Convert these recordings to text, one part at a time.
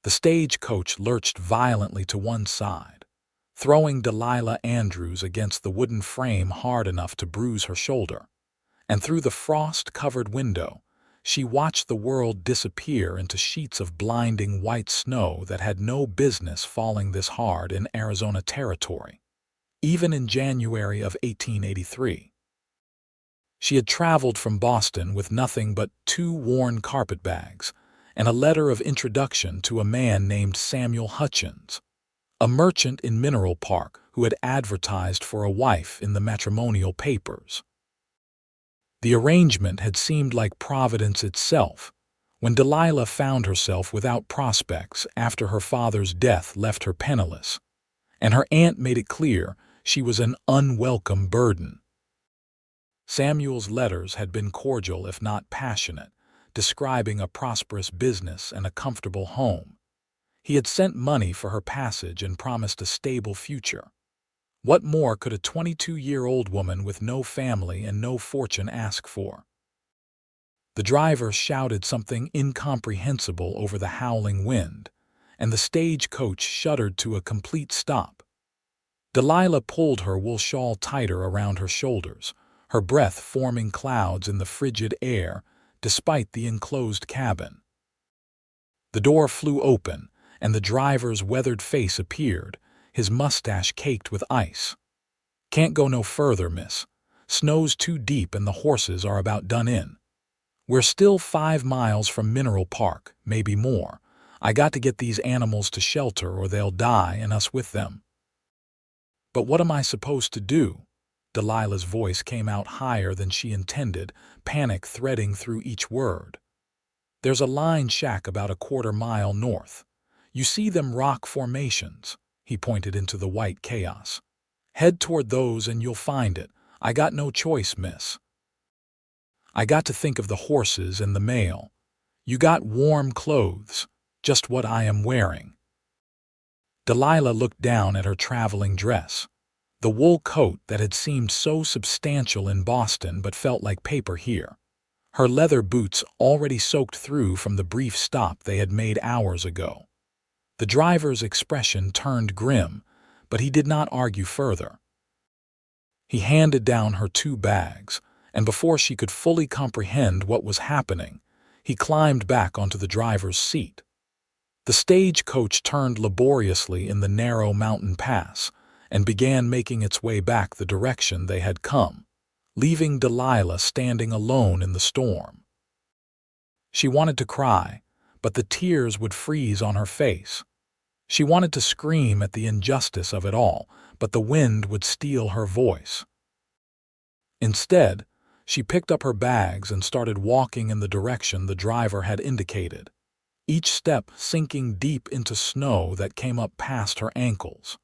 The stagecoach lurched violently to one side, throwing Delilah Andrews against the wooden frame hard enough to bruise her shoulder. And through the frost-covered window, she watched the world disappear into sheets of blinding white snow that had no business falling this hard in Arizona territory, even in January of 1883. She had traveled from Boston with nothing but 2 worn carpetbags and a letter of introduction to a man named Samuel Hutchins, a merchant in Mineral Park who had advertised for a wife in the matrimonial papers. The arrangement had seemed like Providence itself when Delilah found herself without prospects after her father's death left her penniless, and her aunt made it clear she was an unwelcome burden. Samuel's letters had been cordial if not passionate, describing a prosperous business and a comfortable home. He had sent money for her passage and promised a stable future. What more could a 22-year-old woman with no family and no fortune ask for? The driver shouted something incomprehensible over the howling wind, and the stagecoach shuddered to a complete stop. Delilah pulled her wool shawl tighter around her shoulders, her breath forming clouds in the frigid air despite the enclosed cabin. The door flew open, and the driver's weathered face appeared, his mustache caked with ice. "Can't go no further, miss. Snow's too deep and the horses are about done in. We're still 5 miles from Mineral Park, maybe more. I got to get these animals to shelter or they'll die and us with them." "But what am I supposed to do?" Delilah's voice came out higher than she intended, panic threading through each word. "There's a line shack about a 1/4 mile north. You see them rock formations?" He pointed into the white chaos. "Head toward those and you'll find it. I got no choice, miss. I got to think of the horses and the mail. You got warm clothes, just what I am wearing." Delilah looked down at her traveling dress, the wool coat that had seemed so substantial in Boston but felt like paper here, her leather boots already soaked through from the brief stop they had made hours ago. The driver's expression turned grim, but he did not argue further. He handed down her 2 bags, and before she could fully comprehend what was happening, he climbed back onto the driver's seat. The stagecoach turned laboriously in the narrow mountain pass and began making its way back the direction they had come, leaving Delilah standing alone in the storm. She wanted to cry, but the tears would freeze on her face. She wanted to scream at the injustice of it all, but the wind would steal her voice. Instead, she picked up her bags and started walking in the direction the driver had indicated, each step sinking deep into snow that came up past her ankles.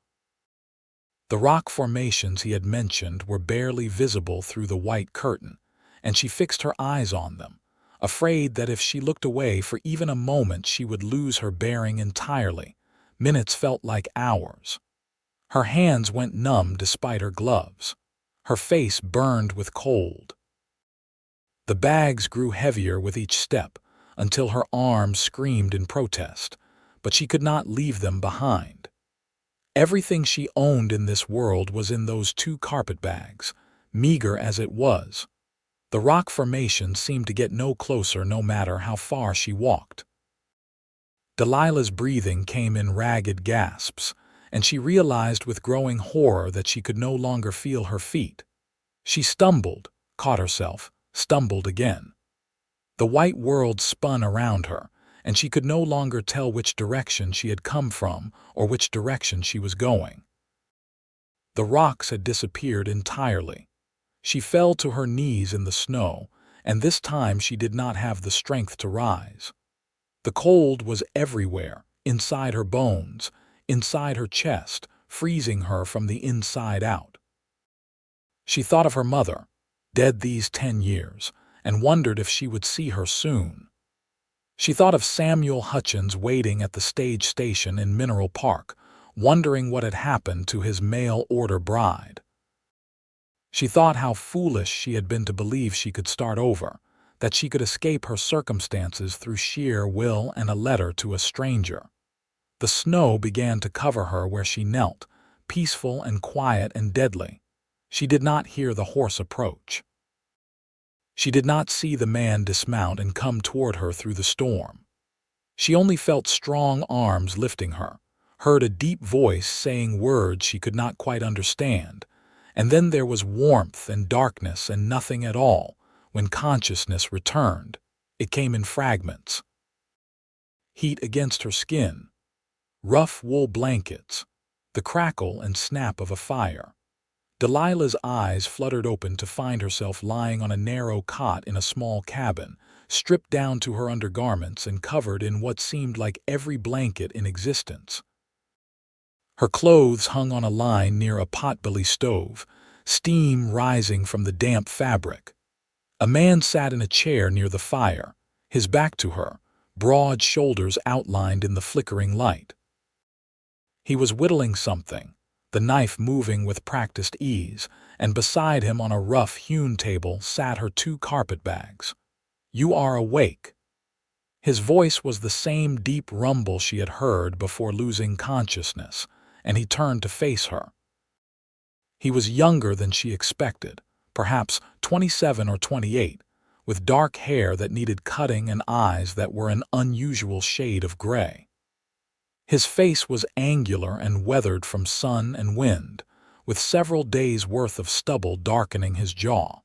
The rock formations he had mentioned were barely visible through the white curtain, and she fixed her eyes on them, afraid that if she looked away for even a moment she would lose her bearing entirely. Minutes felt like hours. Her hands went numb despite her gloves. Her face burned with cold. The bags grew heavier with each step until her arms screamed in protest, but she could not leave them behind. Everything she owned in this world was in those 2 carpetbags, meager as it was. The rock formation seemed to get no closer no matter how far she walked. Delilah's breathing came in ragged gasps, and she realized with growing horror that she could no longer feel her feet. She stumbled, caught herself, stumbled again. The white world spun around her, and she could no longer tell which direction she had come from or which direction she was going. The rocks had disappeared entirely. She fell to her knees in the snow, and this time she did not have the strength to rise. The cold was everywhere, inside her bones, inside her chest, freezing her from the inside out. She thought of her mother, dead these 10 years, and wondered if she would see her soon. She thought of Samuel Hutchins waiting at the stage station in Mineral Park, wondering what had happened to his mail-order bride. She thought how foolish she had been to believe she could start over, that she could escape her circumstances through sheer will and a letter to a stranger. The snow began to cover her where she knelt, peaceful and quiet and deadly. She did not hear the horse approach. She did not see the man dismount and come toward her through the storm. She only felt strong arms lifting her, heard a deep voice saying words she could not quite understand, and then there was warmth and darkness and nothing at all. When consciousness returned, it came in fragments. Heat against her skin, rough wool blankets, the crackle and snap of a fire. Delilah's eyes fluttered open to find herself lying on a narrow cot in a small cabin, stripped down to her undergarments and covered in what seemed like every blanket in existence. Her clothes hung on a line near a potbelly stove, steam rising from the damp fabric. A man sat in a chair near the fire, his back to her, broad shoulders outlined in the flickering light. He was whittling something, the knife moving with practiced ease, and beside him on a rough-hewn table sat her 2 carpetbags. "You are awake." His voice was the same deep rumble she had heard before losing consciousness, and he turned to face her. He was younger than she expected, perhaps 27 or 28, with dark hair that needed cutting and eyes that were an unusual shade of gray. His face was angular and weathered from sun and wind, with several days' worth of stubble darkening his jaw.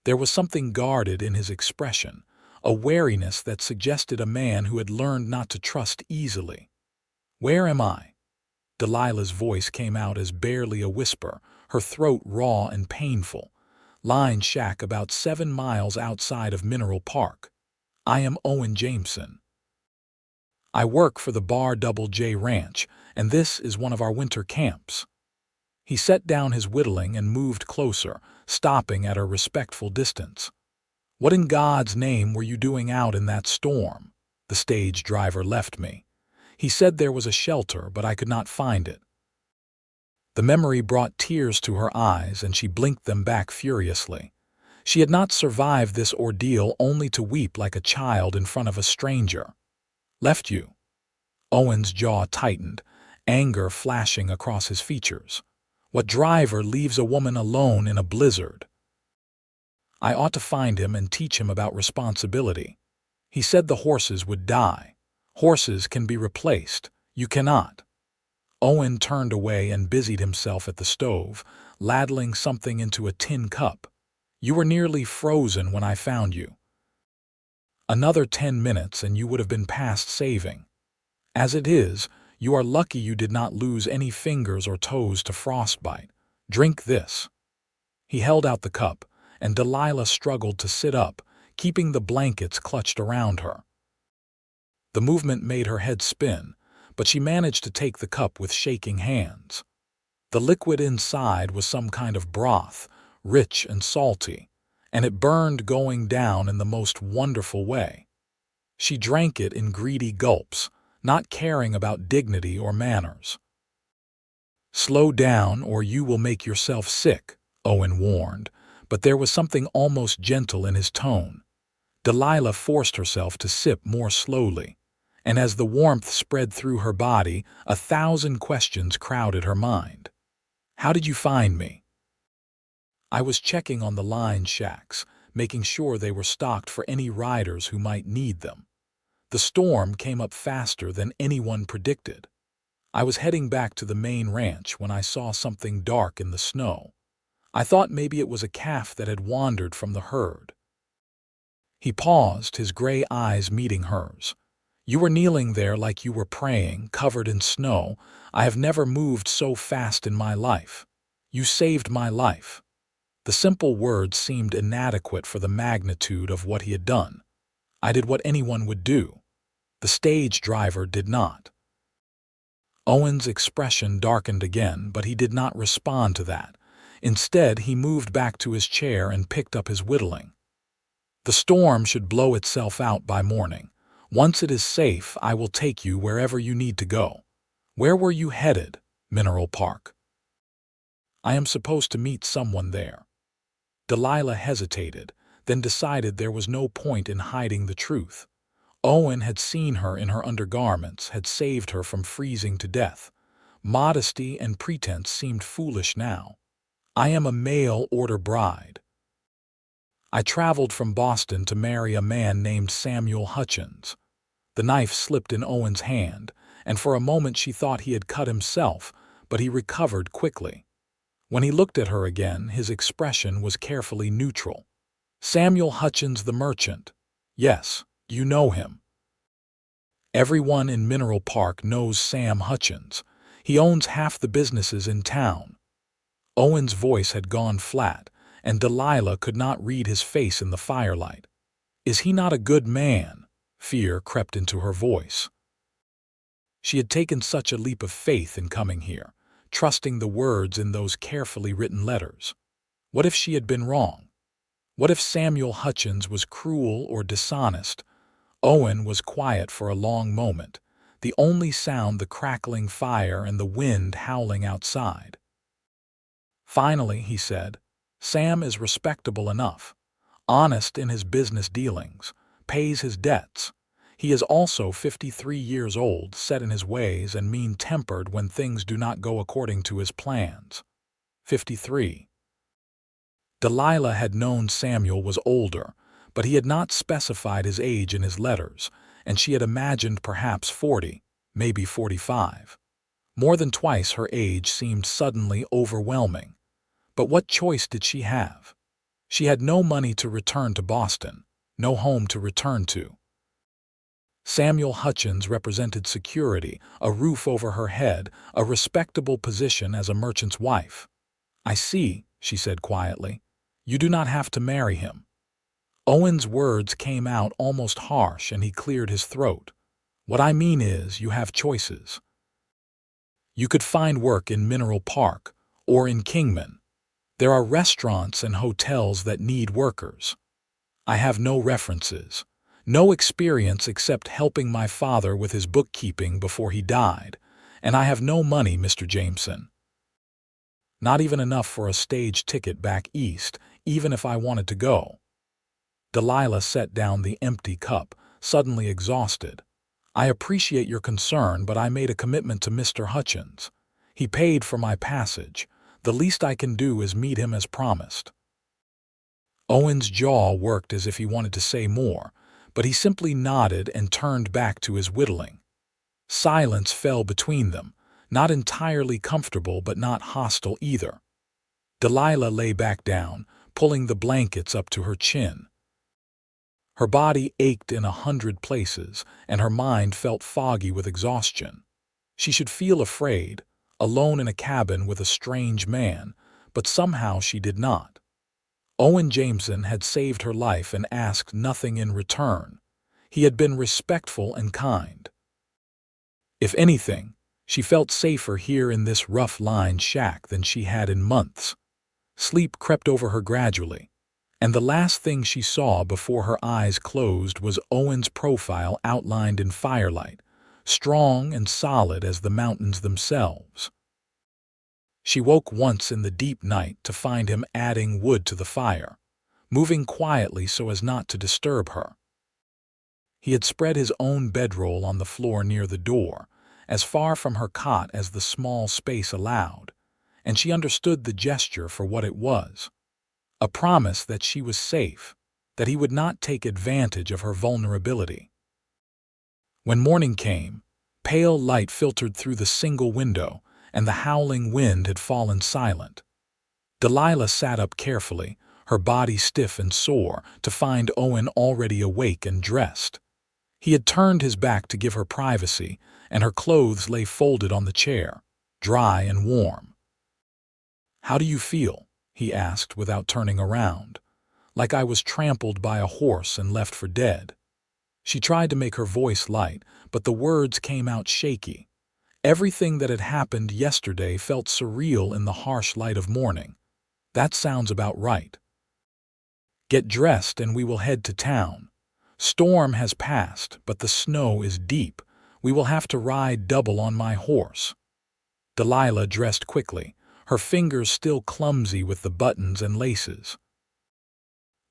There was something guarded in his expression, a wariness that suggested a man who had learned not to trust easily. "Where am I?" Delilah's voice came out as barely a whisper, her throat raw and painful. "Line shack about 7 miles outside of Mineral Park. I am Owen Jameson. I work for the Bar Double J Ranch, and this is one of our winter camps." He set down his whittling and moved closer, stopping at a respectful distance. "What in God's name were you doing out in that storm?" The stage driver left me. He said there was a shelter, but I could not find it. The memory brought tears to her eyes, and she blinked them back furiously. She had not survived this ordeal only to weep like a child in front of a stranger. "Left you?" Owen's jaw tightened, anger flashing across his features. What driver leaves a woman alone in a blizzard? "I ought to find him and teach him about responsibility. He said the horses would die. Horses can be replaced. You cannot." Owen turned away and busied himself at the stove, ladling something into a tin cup. "You were nearly frozen when I found you. Another 10 minutes and you would have been past saving. As it is, you are lucky you did not lose any fingers or toes to frostbite. Drink this." He held out the cup, and Delilah struggled to sit up, keeping the blankets clutched around her. The movement made her head spin, but she managed to take the cup with shaking hands. The liquid inside was some kind of broth, rich and salty, and it burned going down in the most wonderful way. She drank it in greedy gulps, not caring about dignity or manners. "Slow down or you will make yourself sick," Owen warned, but there was something almost gentle in his tone. Delilah forced herself to sip more slowly, and as the warmth spread through her body, 1,000 questions crowded her mind. "How did you find me?" "I was checking on the line shacks, making sure they were stocked for any riders who might need them. The storm came up faster than anyone predicted. I was heading back to the main ranch when I saw something dark in the snow. I thought maybe it was a calf that had wandered from the herd." He paused, his gray eyes meeting hers. "You were kneeling there like you were praying, covered in snow. I have never moved so fast in my life. You saved my life." The simple words seemed inadequate for the magnitude of what he had done. "I did what anyone would do." The stage driver did not. Owen's expression darkened again, but he did not respond to that. Instead, he moved back to his chair and picked up his whittling. "The storm should blow itself out by morning. Once it is safe, I will take you wherever you need to go." "Where were you headed?" "Mineral Park. I am supposed to meet someone there." Delilah hesitated, then decided there was no point in hiding the truth. Owen had seen her in her undergarments, had saved her from freezing to death. Modesty and pretense seemed foolish now. I am a mail-order bride. I traveled from Boston to marry a man named Samuel Hutchins. The knife slipped in Owen's hand, and for a moment she thought he had cut himself, but he recovered quickly. When he looked at her again, his expression was carefully neutral. Samuel Hutchins, the merchant. Yes, you know him. Everyone in Mineral Park knows Sam Hutchins. He owns half the businesses in town. Owen's voice had gone flat, and Delilah could not read his face in the firelight. Is he not a good man? Fear crept into her voice. She had taken such a leap of faith in coming here, trusting the words in those carefully written letters. What if she had been wrong? What if Samuel Hutchins was cruel or dishonest? Owen was quiet for a long moment, the only sound the crackling fire and the wind howling outside. Finally, he said, Sam is respectable enough, honest in his business dealings, pays his debts. He is also 53 years old, set in his ways and mean-tempered when things do not go according to his plans. 53. Delilah had known Samuel was older, but he had not specified his age in his letters, and she had imagined perhaps 40, maybe 45. More than twice her age seemed suddenly overwhelming. But what choice did she have? She had no money to return to Boston, no home to return to. Samuel Hutchins represented security, a roof over her head, a respectable position as a merchant's wife. I see, she said quietly. You do not have to marry him. Owen's words came out almost harsh, and he cleared his throat. What I mean is, you have choices. You could find work in Mineral Park or in Kingman. There are restaurants and hotels that need workers. I have no references, no experience except helping my father with his bookkeeping before he died, and I have no money, Mr. Jameson. Not even enough for a stage ticket back east, even if I wanted to go. Delilah set down the empty cup, suddenly exhausted. I appreciate your concern, but I made a commitment to Mr. Hutchins. He paid for my passage. The least I can do is meet him as promised. Owen's jaw worked as if he wanted to say more, but he simply nodded and turned back to his whittling. Silence fell between them, not entirely comfortable but not hostile either. Delilah lay back down, pulling the blankets up to her chin. Her body ached in 100 places, and her mind felt foggy with exhaustion. She should feel afraid, alone in a cabin with a strange man, but somehow she did not. Owen Jameson had saved her life and asked nothing in return. He had been respectful and kind. If anything, she felt safer here in this rough-lined shack than she had in months. Sleep crept over her gradually, and the last thing she saw before her eyes closed was Owen's profile outlined in firelight, strong and solid as the mountains themselves. She woke once in the deep night to find him adding wood to the fire, moving quietly so as not to disturb her. He had spread his own bedroll on the floor near the door, as far from her cot as the small space allowed, and she understood the gesture for what it was. A promise that she was safe, that he would not take advantage of her vulnerability. When morning came, pale light filtered through the single window, and the howling wind had fallen silent. Delilah sat up carefully, her body stiff and sore, to find Owen already awake and dressed. He had turned his back to give her privacy, and her clothes lay folded on the chair, dry and warm. "How do you feel?" he asked without turning around. "Like I was trampled by a horse and left for dead." She tried to make her voice light, but the words came out shaky. Everything that had happened yesterday felt surreal in the harsh light of morning. "That sounds about right. Get dressed and we will head to town. Storm has passed, but the snow is deep. We will have to ride double on my horse." Delilah dressed quickly, her fingers still clumsy with the buttons and laces.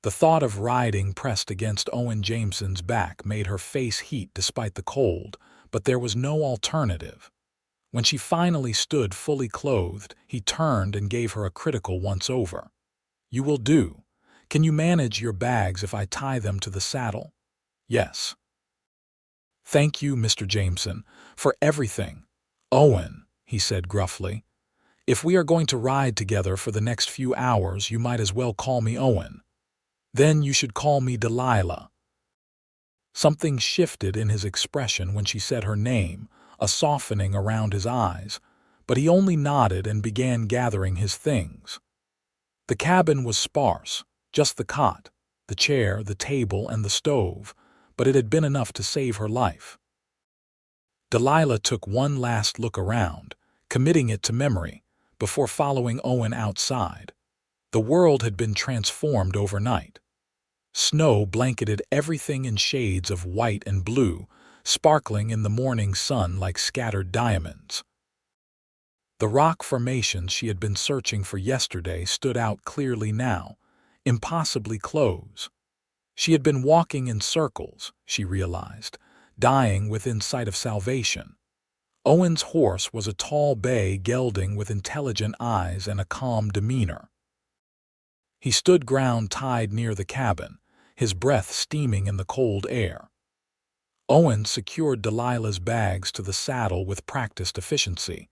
The thought of riding pressed against Owen Jameson's back made her face heat despite the cold, but there was no alternative. When she finally stood fully clothed, he turned and gave her a critical once-over. "You will do. Can you manage your bags if I tie them to the saddle?" "Yes." "Thank you, Mr. Jameson, for everything." "Owen," he said gruffly, "if we are going to ride together for the next few hours, you might as well call me Owen. Then you should call me Delilah." Something shifted in his expression when she said her name, a softening around his eyes, but he only nodded and began gathering his things. The cabin was sparse, just the cot, the chair, the table, and the stove, but it had been enough to save her life. Delilah took one last look around, committing it to memory, before following Owen outside. The world had been transformed overnight. Snow blanketed everything in shades of white and blue, sparkling in the morning sun like scattered diamonds. The rock formations she had been searching for yesterday stood out clearly now, impossibly close. She had been walking in circles, she realized, dying within sight of salvation. Owen's horse was a tall bay gelding with intelligent eyes and a calm demeanor. He stood ground-tied near the cabin, his breath steaming in the cold air. Owen secured Delilah's bags to the saddle with practiced efficiency,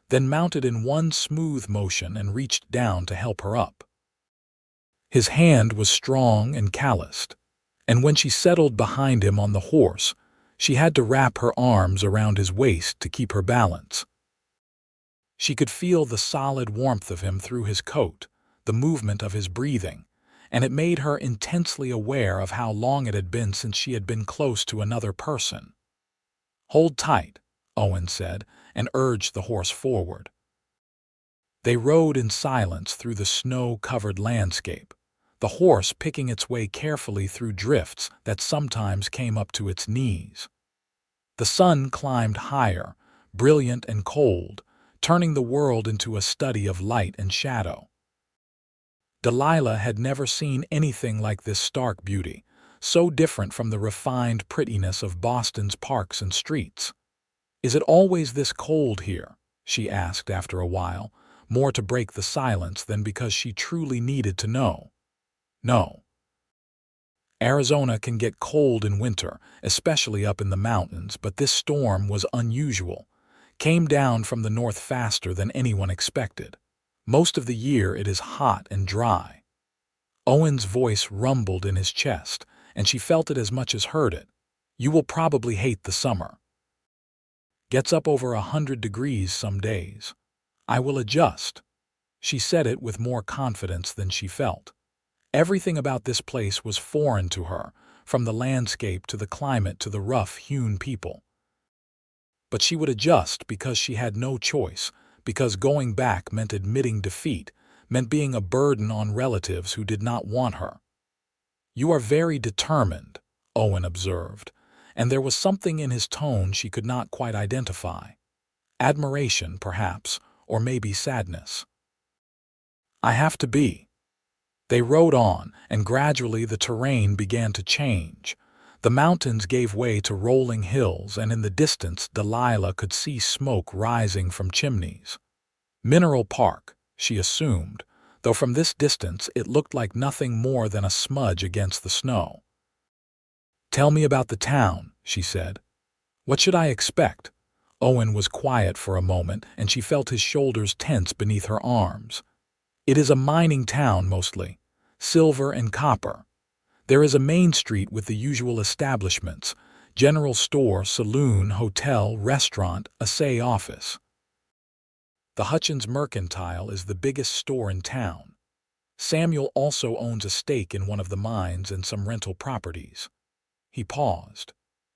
then mounted in one smooth motion and reached down to help her up. His hand was strong and calloused, and when she settled behind him on the horse, she had to wrap her arms around his waist to keep her balance. She could feel the solid warmth of him through his coat, the movement of his breathing, and it made her intensely aware of how long it had been since she had been close to another person. "Hold tight," Owen said, and urged the horse forward. They rode in silence through the snow-covered landscape, the horse picking its way carefully through drifts that sometimes came up to its knees. The sun climbed higher, brilliant and cold, turning the world into a study of light and shadow. Delilah had never seen anything like this stark beauty, so different from the refined prettiness of Boston's parks and streets. "Is it always this cold here?" she asked after a while, more to break the silence than because she truly needed to know. "No. Arizona can get cold in winter, especially up in the mountains, but this storm was unusual. Came down from the north faster than anyone expected. Most of the year it is hot and dry." Owen's voice rumbled in his chest, and she felt it as much as heard it. "You will probably hate the summer. Gets up over 100 degrees some days. I will adjust." She said it with more confidence than she felt. Everything about this place was foreign to her, from the landscape to the climate to the rough-hewn people. But she would adjust because she had no choice, because going back meant admitting defeat, meant being a burden on relatives who did not want her. "You are very determined," Owen observed, and there was something in his tone she could not quite identify. Admiration, perhaps, or maybe sadness. "I have to be." They rode on, and gradually the terrain began to change. The mountains gave way to rolling hills, and in the distance Delilah could see smoke rising from chimneys. Mineral Park, she assumed, though from this distance it looked like nothing more than a smudge against the snow. "Tell me about the town," she said. "What should I expect?" Owen was quiet for a moment, and she felt his shoulders tense beneath her arms. "It is a mining town mostly, silver and copper. There is a main street with the usual establishments: general store, saloon, hotel, restaurant, assay office. The Hutchins Mercantile is the biggest store in town. Samuel also owns a stake in one of the mines and some rental properties." He paused.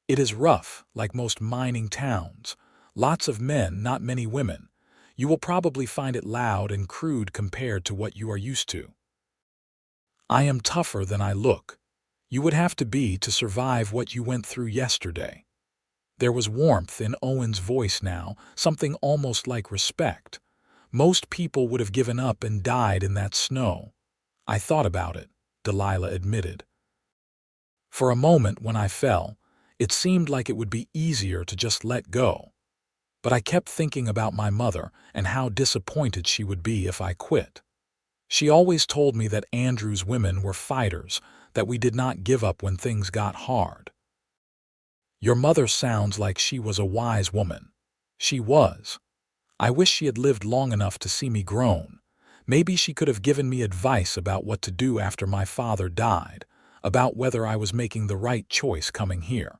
"It is rough, like most mining towns. Lots of men, not many women. You will probably find it loud and crude compared to what you are used to." "I am tougher than I look. You would have to be to survive what you went through yesterday." There was warmth in Owen's voice now, something almost like respect. "Most people would have given up and died in that snow. I thought about it. Delilah admitted. For a moment when I fell, it seemed like it would be easier to just let go. But I kept thinking about my mother and how disappointed she would be if I quit. She always told me that Andrews women were fighters, that we did not give up when things got hard. Your mother sounds like she was a wise woman. She was. I wish she had lived long enough to see me grown. Maybe she could have given me advice about what to do after my father died, about whether I was making the right choice coming here.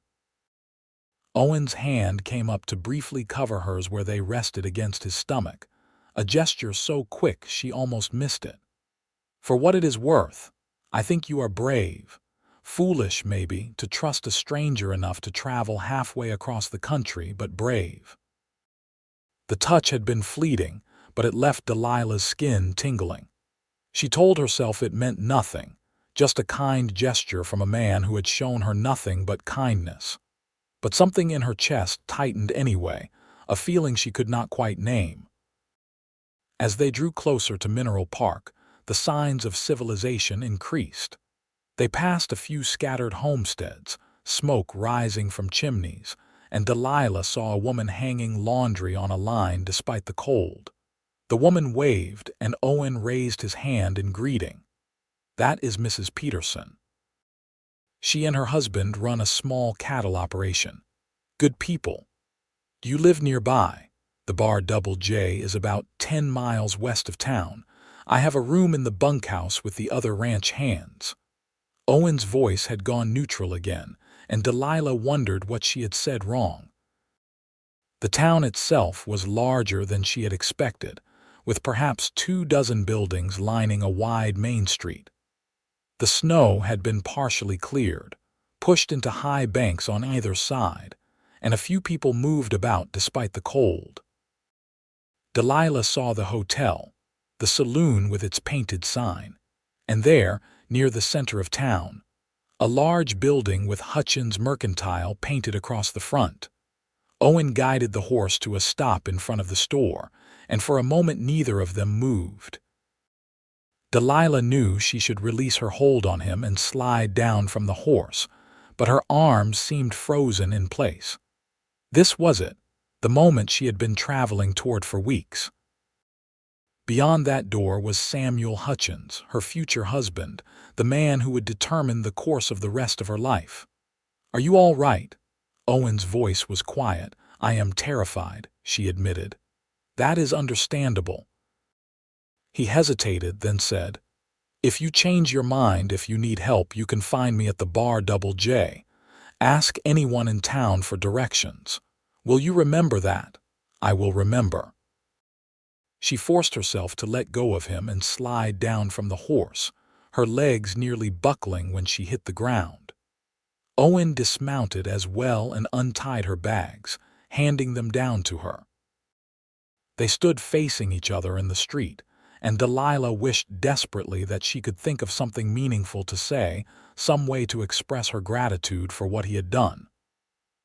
Owen's hand came up to briefly cover hers where they rested against his stomach, a gesture so quick she almost missed it. For what it is worth, I think you are brave. Foolish, maybe, to trust a stranger enough to travel halfway across the country, but brave. The touch had been fleeting, but it left Delilah's skin tingling. She told herself it meant nothing, just a kind gesture from a man who had shown her nothing but kindness. But something in her chest tightened anyway, a feeling she could not quite name. As they drew closer to Mineral Park, the signs of civilization increased. They passed a few scattered homesteads, smoke rising from chimneys, and Delilah saw a woman hanging laundry on a line despite the cold. The woman waved, and Owen raised his hand in greeting. That is Mrs. Peterson. She and her husband run a small cattle operation. Good people. Do you live nearby? The bar Double J is about 10 miles west of town. I have a room in the bunkhouse with the other ranch hands. Owen's voice had gone neutral again, and Delilah wondered what she had said wrong. The town itself was larger than she had expected, with perhaps 24 buildings lining a wide main street. The snow had been partially cleared, pushed into high banks on either side, and a few people moved about despite the cold. Delilah saw the hotel, the saloon with its painted sign, and there, near the center of town, a large building with Hutchins Mercantile painted across the front. Owen guided the horse to a stop in front of the store, and for a moment neither of them moved. Delilah knew she should release her hold on him and slide down from the horse, but her arms seemed frozen in place. This was it, the moment she had been traveling toward for weeks. Beyond that door was Samuel Hutchins, her future husband, the man who would determine the course of the rest of her life. "Are you all right?" Owen's voice was quiet. "I am terrified," she admitted. "That is understandable." He hesitated, then said, "If you change your mind, if you need help, you can find me at the bar Double J. Ask anyone in town for directions. Will you remember that?" "I will remember." She forced herself to let go of him and slide down from the horse, her legs nearly buckling when she hit the ground. Owen dismounted as well and untied her bags, handing them down to her. They stood facing each other in the street, and Delilah wished desperately that she could think of something meaningful to say, some way to express her gratitude for what he had done.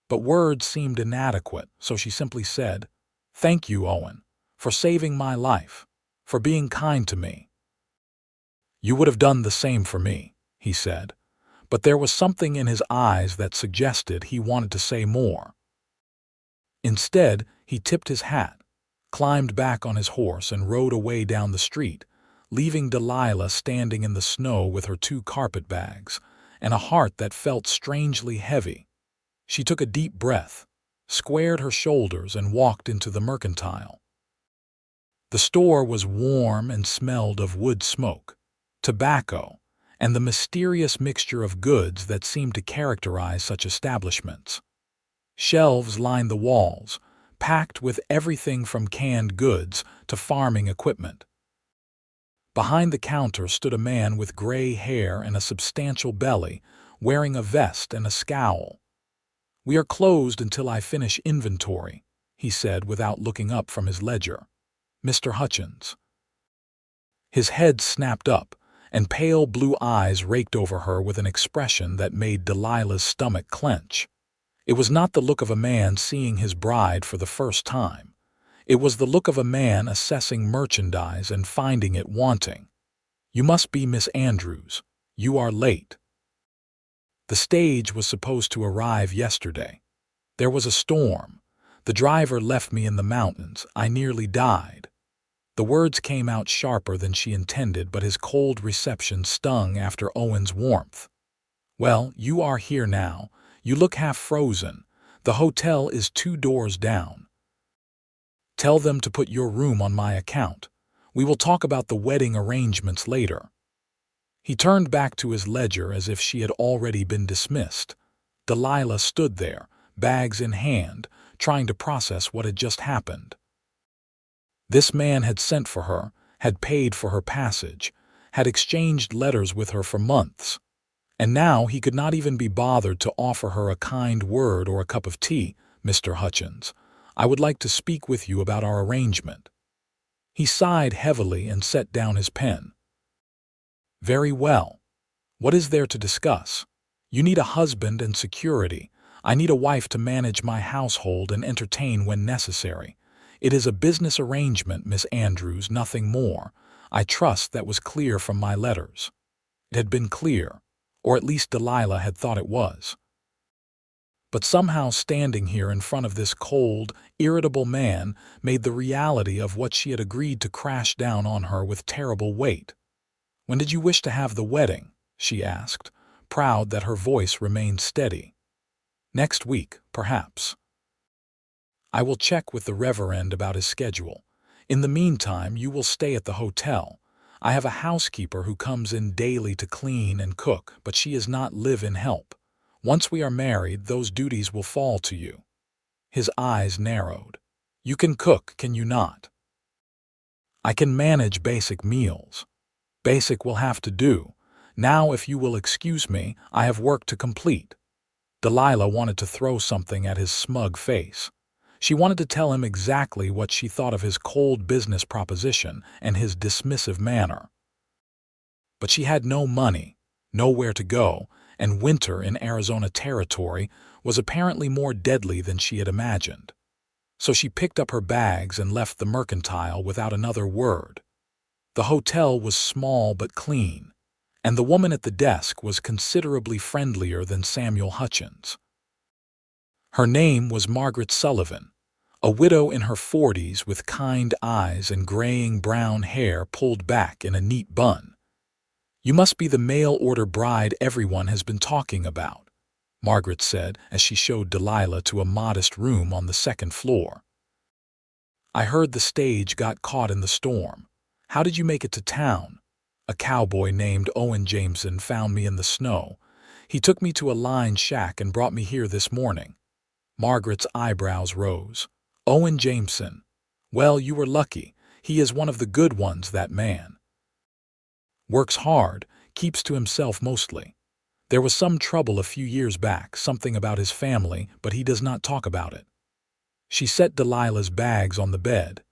But words seemed inadequate, so she simply said, "Thank you, Owen, for saving my life, for being kind to me." "You would have done the same for me," he said, but there was something in his eyes that suggested he wanted to say more. Instead, he tipped his hat, climbed back on his horse and rode away down the street, leaving Delilah standing in the snow with her 2 carpet bags and a heart that felt strangely heavy. She took a deep breath, squared her shoulders, and walked into the Mercantile. The store was warm and smelled of wood smoke, tobacco, and the mysterious mixture of goods that seemed to characterize such establishments. Shelves lined the walls, packed with everything from canned goods to farming equipment. Behind the counter stood a man with gray hair and a substantial belly, wearing a vest and a scowl. "We are closed until I finish inventory," he said without looking up from his ledger. "Mr. Hutchins." His head snapped up, and pale blue eyes raked over her with an expression that made Delilah's stomach clench. It was not the look of a man seeing his bride for the first time. It was the look of a man assessing merchandise and finding it wanting. "You must be Miss Andrews," You are late. The stage was supposed to arrive yesterday. There was a storm. The driver left me in the mountains. I nearly died. The words came out sharper than she intended, but his cold reception stung after Owen's warmth. Well, you are here now. You look half frozen. The hotel is 2 doors down. Tell them to put your room on my account. We will talk about the wedding arrangements later. He turned back to his ledger as if she had already been dismissed. Delilah stood there, bags in hand, trying to process what had just happened. This man had sent for her, had paid for her passage, had exchanged letters with her for months. And now he could not even be bothered to offer her a kind word or a cup of tea. Mr. Hutchins, I would like to speak with you about our arrangement. He sighed heavily and set down his pen. Very well. What is there to discuss? You need a husband and security. I need a wife to manage my household and entertain when necessary. It is a business arrangement, Miss Andrews, nothing more. I trust that was clear from my letters. It had been clear, or at least Delilah had thought it was. But somehow standing here in front of this cold, irritable man made the reality of what she had agreed to crash down on her with terrible weight. When did you wish to have the wedding? She asked, proud that her voice remained steady. Next week, perhaps. I will check with the Reverend about his schedule. In the meantime, you will stay at the hotel. I have a housekeeper who comes in daily to clean and cook, but she is not live-in help. Once we are married, those duties will fall to you. His eyes narrowed. You can cook, can you not? I can manage basic meals. Basic will have to do. Now, if you will excuse me, I have work to complete. Delilah wanted to throw something at his smug face. She wanted to tell him exactly what she thought of his cold business proposition and his dismissive manner. But she had no money, nowhere to go, and winter in Arizona territory was apparently more deadly than she had imagined. So she picked up her bags and left the mercantile without another word. The hotel was small but clean, and the woman at the desk was considerably friendlier than Samuel Hutchins. Her name was Margaret Sullivan, a widow in her 40s with kind eyes and graying brown hair pulled back in a neat bun. You must be the mail-order bride everyone has been talking about, Margaret said as she showed Delilah to a modest room on the 2nd floor. I heard the stage got caught in the storm. How did you make it to town? A cowboy named Owen Jameson found me in the snow. He took me to a line shack and brought me here this morning. Margaret's eyebrows rose. Owen Jameson. Well, you were lucky. He is one of the good ones, that man. Works hard, keeps to himself mostly. There was some trouble a few years back, something about his family, but he does not talk about it. She set Delilah's bags on the bed.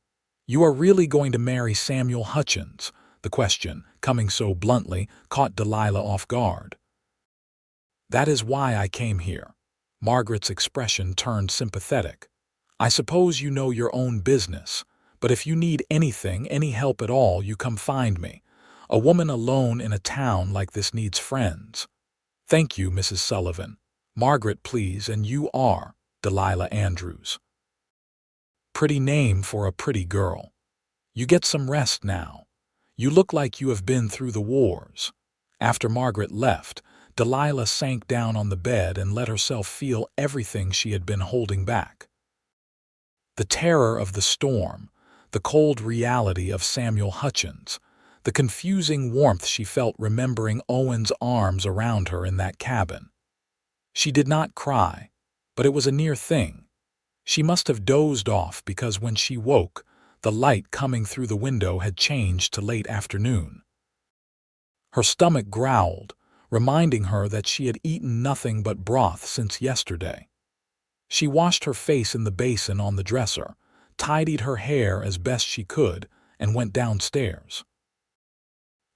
You are really going to marry Samuel Hutchins? The question, coming so bluntly, caught Delilah off guard. That is why I came here. Margaret's expression turned sympathetic. I suppose you know your own business, but if you need anything, any help at all, you come find me. A woman alone in a town like this needs friends. Thank you, Mrs. Sullivan. Margaret, please, and you are Delilah Andrews. Pretty name for a pretty girl. You get some rest now. You look like you have been through the wars. After Margaret left, Delilah sank down on the bed and let herself feel everything she had been holding back. The terror of the storm, the cold reality of Samuel Hutchins, the confusing warmth she felt remembering Owen's arms around her in that cabin. She did not cry, but it was a near thing. She must have dozed off because when she woke, the light coming through the window had changed to late afternoon. Her stomach growled, reminding her that she had eaten nothing but broth since yesterday. She washed her face in the basin on the dresser, tidied her hair as best she could, and went downstairs.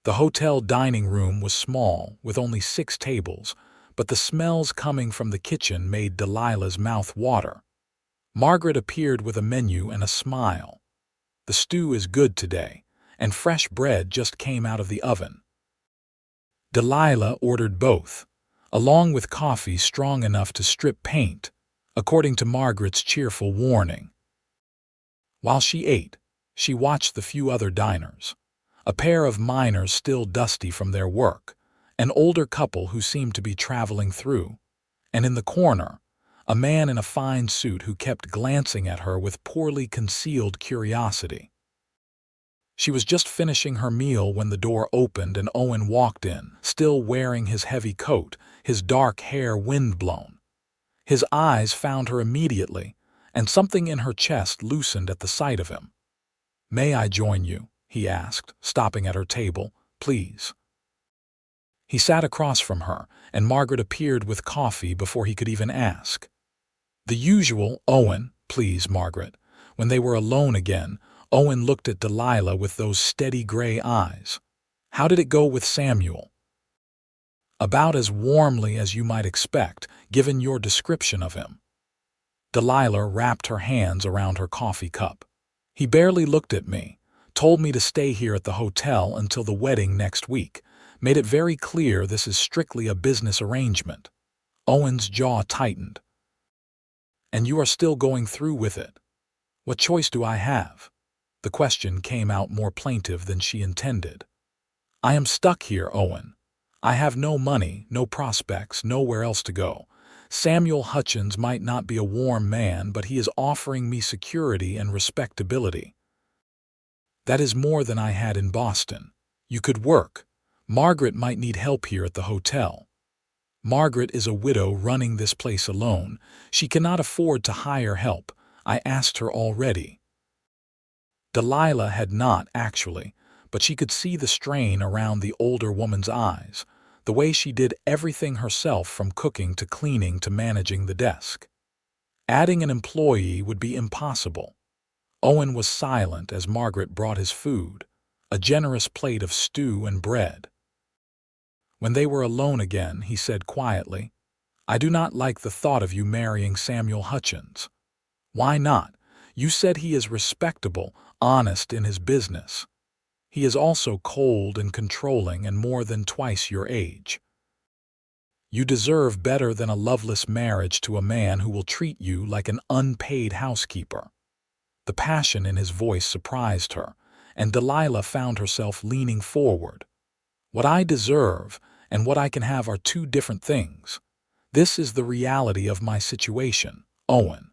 The hotel dining room was small, with only 6 tables, but the smells coming from the kitchen made Delilah's mouth water. Margaret appeared with a menu and a smile. The stew is good today, and fresh bread just came out of the oven. Delilah ordered both, along with coffee strong enough to strip paint, according to Margaret's cheerful warning. While she ate, she watched the few other diners, a pair of miners still dusty from their work, an older couple who seemed to be traveling through, and in the corner, a man in a fine suit who kept glancing at her with poorly concealed curiosity. She was just finishing her meal when the door opened and Owen walked in, still wearing his heavy coat, his dark hair wind-blown. His eyes found her immediately, and something in her chest loosened at the sight of him. "May I join you?" he asked, stopping at her table. "Please." He sat across from her, and Margaret appeared with coffee before he could even ask. The usual, "Owen, please, Margaret." When they were alone again, Owen looked at Delilah with those steady gray eyes. "How did it go with Samuel?" "About as warmly as you might expect, given your description of him." Delilah wrapped her hands around her coffee cup. "He barely looked at me, told me to stay here at the hotel until the wedding next week, made it very clear this is strictly a business arrangement." Owen's jaw tightened. "And you are still going through with it? What choice do I have?" The question came out more plaintive than she intended. "I am stuck here, Owen. I have no money, no prospects, nowhere else to go. Samuel Hutchins might not be a warm man, but he is offering me security and respectability. That is more than I had in Boston. You could work. Margaret might need help here at the hotel. Margaret is a widow running this place alone. She cannot afford to hire help. I asked her already." Delilah had not, actually, but she could see the strain around the older woman's eyes, the way she did everything herself from cooking to cleaning to managing the desk. Adding an employee would be impossible. Owen was silent as Margaret brought his food, a generous plate of stew and bread. When they were alone again, he said quietly, "I do not like the thought of you marrying Samuel Hutchins." "Why not? You said he is respectable, honest in his business. He is also cold and controlling and more than twice your age. You deserve better than a loveless marriage to a man who will treat you like an unpaid housekeeper." The passion in his voice surprised her, and Delilah found herself leaning forward. "What I deserve and what I can have are two different things. This is the reality of my situation, Owen.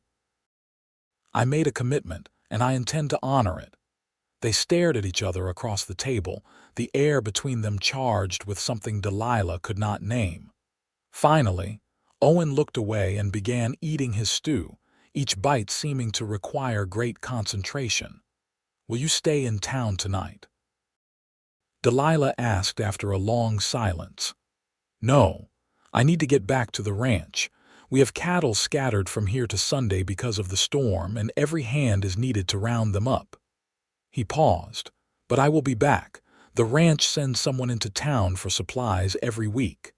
I made a commitment, and I intend to honor it." They stared at each other across the table, the air between them charged with something Delilah could not name. Finally, Owen looked away and began eating his stew, each bite seeming to require great concentration. "Will you stay in town tonight?" Delilah asked after a long silence. "No, I need to get back to the ranch. We have cattle scattered from here to Sunday because of the storm, and every hand is needed to round them up." He paused. "But I will be back. The ranch sends someone into town for supplies every week.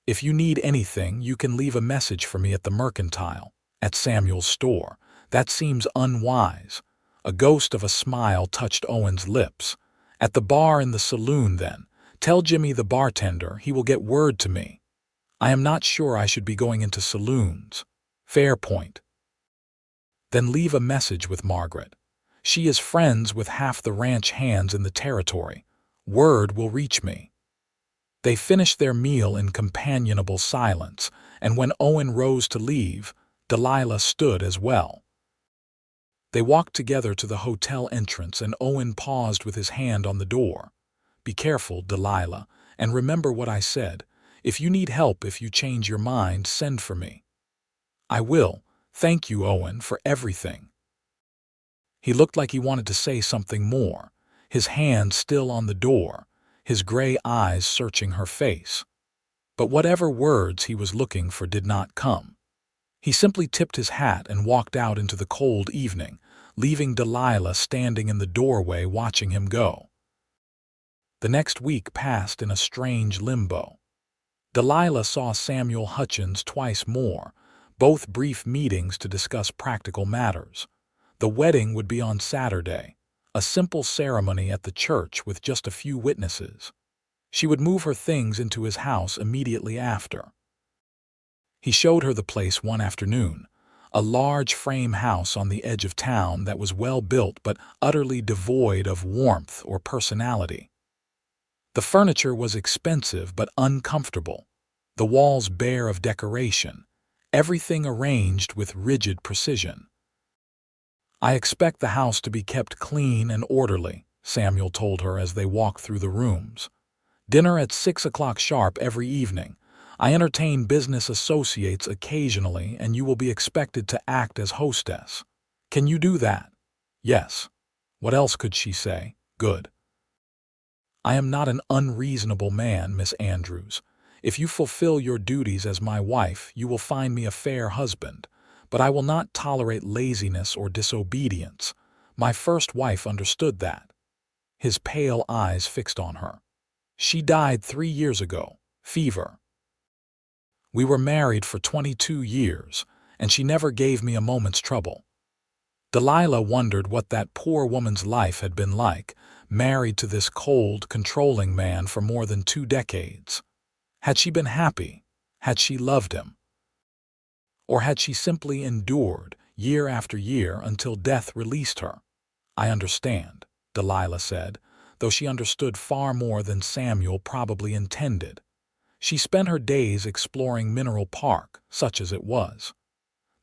If you need anything, you can leave a message for me at the Mercantile, at Samuel's store. That seems unwise." A ghost of a smile touched Owen's lips. "At the bar in the saloon, then. Tell Jimmy the bartender he will get word to me. I am not sure I should be going into saloons." "Fair point." "Then leave a message with Margaret. She is friends with half the ranch hands in the territory. Word will reach me." They finished their meal in companionable silence, and when Owen rose to leave, Delilah stood as well. They walked together to the hotel entrance, and Owen paused with his hand on the door. "Be careful, Delilah, and remember what I said. If you need help, if you change your mind, send for me." "I will. Thank you, Owen, for everything." He looked like he wanted to say something more, his hand still on the door, his gray eyes searching her face. But whatever words he was looking for did not come. He simply tipped his hat and walked out into the cold evening, leaving Delilah standing in the doorway watching him go. The next week passed in a strange limbo. Delilah saw Samuel Hutchins twice more, both brief meetings to discuss practical matters. The wedding would be on Saturday, a simple ceremony at the church with just a few witnesses. She would move her things into his house immediately after. He showed her the place one afternoon, a large frame house on the edge of town that was well built but utterly devoid of warmth or personality. The furniture was expensive but uncomfortable, the walls bare of decoration, everything arranged with rigid precision. "I expect the house to be kept clean and orderly," Samuel told her as they walked through the rooms. "Dinner at 6 o'clock sharp every evening. I entertain business associates occasionally, and you will be expected to act as hostess. Can you do that?" "Yes." What else could she say? Good. "I am not an unreasonable man, Miss Andrews. If you fulfill your duties as my wife, you will find me a fair husband. But I will not tolerate laziness or disobedience. My first wife understood that." His pale eyes fixed on her. "She died 3 years ago. Fever. We were married for 22 years, and she never gave me a moment's trouble." Delilah wondered what that poor woman's life had been like, married to this cold, controlling man for more than 2 decades. Had she been happy? Had she loved him? Or had she simply endured, year after year, until death released her? "I understand," Delilah said, though she understood far more than Samuel probably intended. She spent her days exploring Mineral Park, such as it was.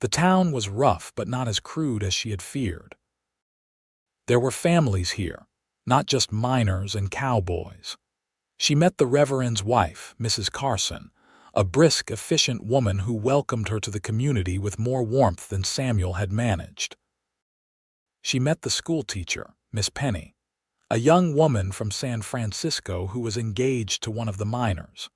The town was rough but not as crude as she had feared. There were families here, not just miners and cowboys. She met the Reverend's wife, Mrs. Carson, a brisk, efficient woman who welcomed her to the community with more warmth than Samuel had managed. She met the schoolteacher, Miss Penny, a young woman from San Francisco who was engaged to one of the miners.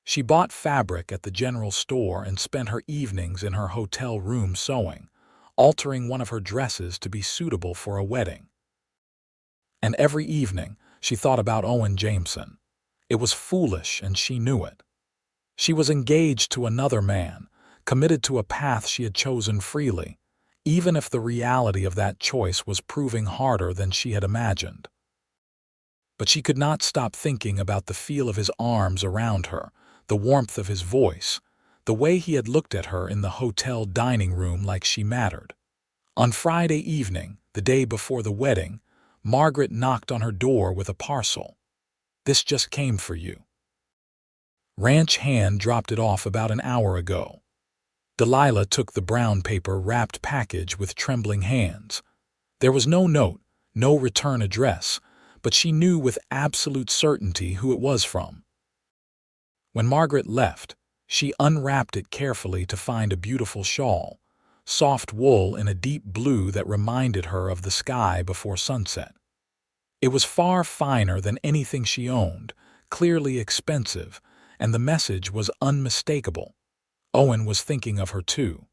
She bought fabric at the general store and spent her evenings in her hotel room sewing, altering one of her dresses to be suitable for a wedding. And every evening she thought about Owen Jameson. It was foolish, and she knew it. She was engaged to another man, committed to a path she had chosen freely, even if the reality of that choice was proving harder than she had imagined. But she could not stop thinking about the feel of his arms around her, the warmth of his voice, the way he had looked at her in the hotel dining room like she mattered. On Friday evening, the day before the wedding, Margaret knocked on her door with a parcel. "This just came for you. Ranch hand dropped it off about an hour ago." Delilah took the brown paper-wrapped package with trembling hands. There was no note, no return address, but she knew with absolute certainty who it was from. When Margaret left, she unwrapped it carefully to find a beautiful shawl, soft wool in a deep blue that reminded her of the sky before sunset. It was far finer than anything she owned, clearly expensive, and the message was unmistakable. Owen was thinking of her too.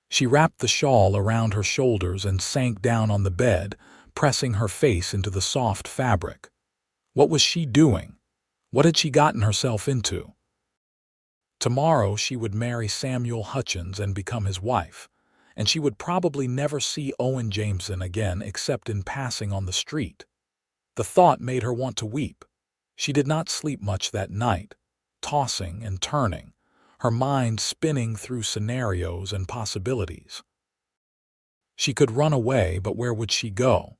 She wrapped the shawl around her shoulders and sank down on the bed, pressing her face into the soft fabric. What was she doing? What had she gotten herself into? Tomorrow she would marry Samuel Hutchins and become his wife, and she would probably never see Owen Jameson again except in passing on the street. The thought made her want to weep. She did not sleep much that night, tossing and turning, her mind spinning through scenarios and possibilities. She could run away, but where would she go?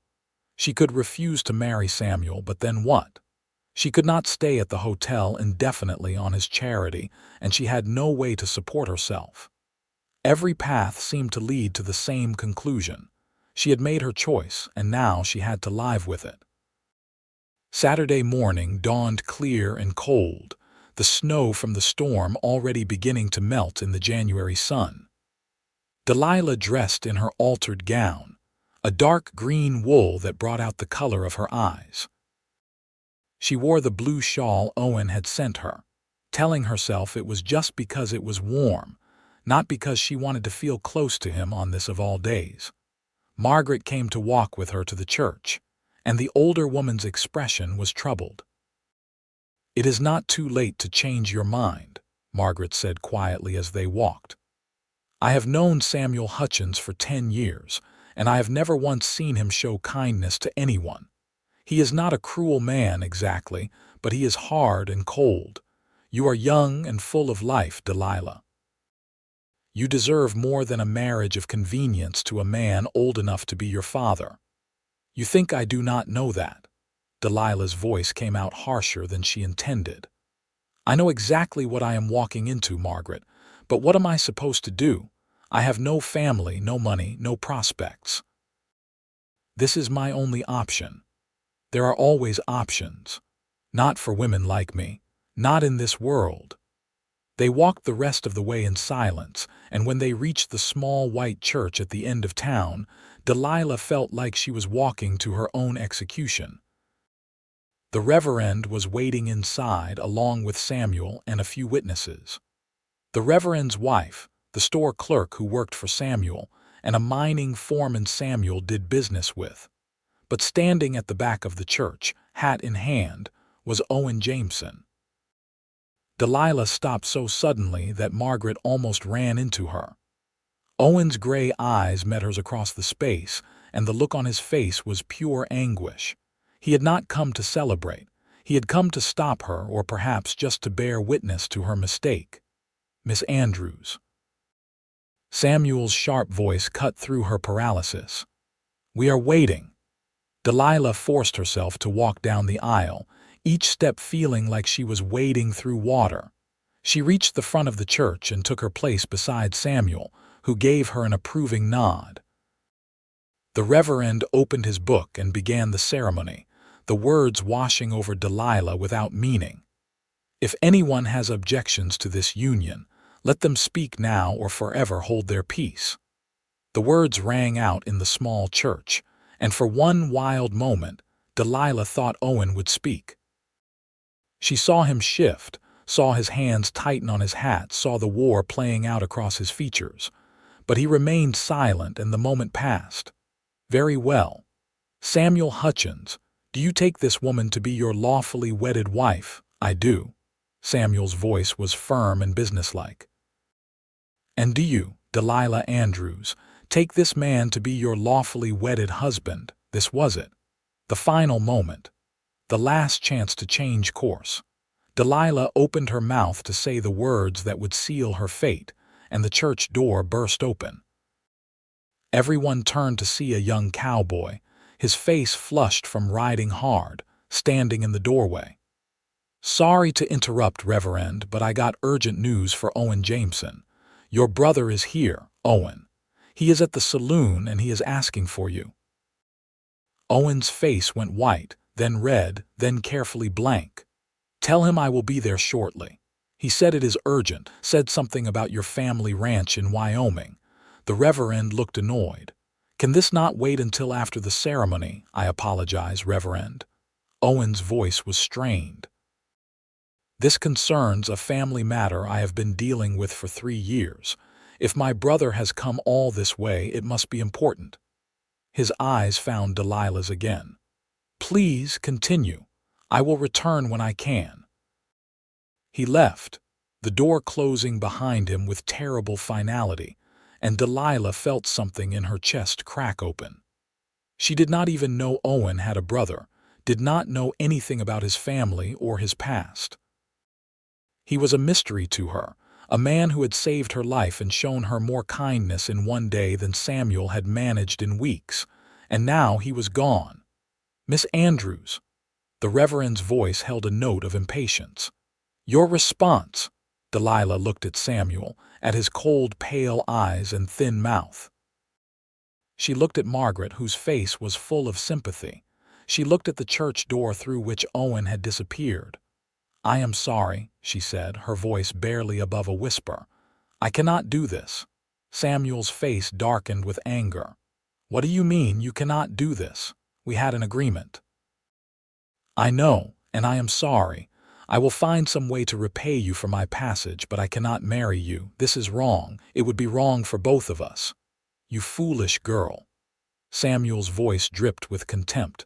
She could refuse to marry Samuel, but then what? She could not stay at the hotel indefinitely on his charity, and she had no way to support herself. Every path seemed to lead to the same conclusion. She had made her choice, and now she had to live with it. Saturday morning dawned clear and cold, the snow from the storm already beginning to melt in the January sun. Delilah dressed in her altered gown, a dark green wool that brought out the color of her eyes. She wore the blue shawl Owen had sent her, telling herself it was just because it was warm, not because she wanted to feel close to him on this of all days. Margaret came to walk with her to the church, and the older woman's expression was troubled. "It is not too late to change your mind," Margaret said quietly as they walked. "I have known Samuel Hutchins for 10 years, and I have never once seen him show kindness to anyone. He is not a cruel man exactly, but he is hard and cold. You are young and full of life, Delilah. You deserve more than a marriage of convenience to a man old enough to be your father. You think I do not know that? Delilah's voice came out harsher than she intended. I know exactly what I am walking into, Margaret, but what am I supposed to do? I have no family, no money, no prospects. This is my only option. There are always options. Not for women like me. Not in this world. They walked the rest of the way in silence, and when they reached the small white church at the end of town, Delilah felt like she was walking to her own execution. The Reverend was waiting inside along with Samuel and a few witnesses. The Reverend's wife, the store clerk who worked for Samuel, and a mining foreman Samuel did business with. But standing at the back of the church, hat in hand, was Owen Jameson. Delilah stopped so suddenly that Margaret almost ran into her. Owen's gray eyes met hers across the space, and the look on his face was pure anguish. He had not come to celebrate. He had come to stop her, or perhaps just to bear witness to her mistake. Miss Andrews. Samuel's sharp voice cut through her paralysis. We are waiting. Delilah forced herself to walk down the aisle, each step feeling like she was wading through water. She reached the front of the church and took her place beside Samuel, who gave her an approving nod. The Reverend opened his book and began the ceremony, the words washing over Delilah without meaning. If anyone has objections to this union, let them speak now or forever hold their peace. The words rang out in the small church, and for one wild moment, Delilah thought Owen would speak. She saw him shift, saw his hands tighten on his hat, saw the war playing out across his features. But he remained silent, and the moment passed. Very well. Samuel Hutchins, do you take this woman to be your lawfully wedded wife? I do. Samuel's voice was firm and businesslike. And do you, Delilah Andrews, take this man to be your lawfully wedded husband? This was it. The final moment. The last chance to change course. Delilah opened her mouth to say the words that would seal her fate, and the church door burst open. Everyone turned to see a young cowboy, his face flushed from riding hard, standing in the doorway. Sorry to interrupt, Reverend, but I got urgent news for Owen Jameson. Your brother is here, Owen. He is at the saloon and he is asking for you. Owen's face went white, then red, then carefully blank. Tell him I will be there shortly. He said it is urgent, said something about your family ranch in Wyoming. The Reverend looked annoyed. Can this not wait until after the ceremony? I apologize, Reverend. Owen's voice was strained. This concerns a family matter I have been dealing with for 3 years. If my brother has come all this way, it must be important. His eyes found Delilah's again. Please continue. I will return when I can. He left, the door closing behind him with terrible finality, and Delilah felt something in her chest crack open. She did not even know Owen had a brother, did not know anything about his family or his past. He was a mystery to her, a man who had saved her life and shown her more kindness in one day than Samuel had managed in weeks, and now he was gone. Miss Andrews. The Reverend's voice held a note of impatience. Your response. Delilah looked at Samuel, at his cold, pale eyes and thin mouth. She looked at Margaret, whose face was full of sympathy. She looked at the church door through which Owen had disappeared. I am sorry, she said, her voice barely above a whisper. I cannot do this. Samuel's face darkened with anger. What do you mean you cannot do this? We had an agreement. I know, and I am sorry. I will find some way to repay you for my passage, but I cannot marry you. This is wrong. It would be wrong for both of us. You foolish girl. Samuel's voice dripped with contempt.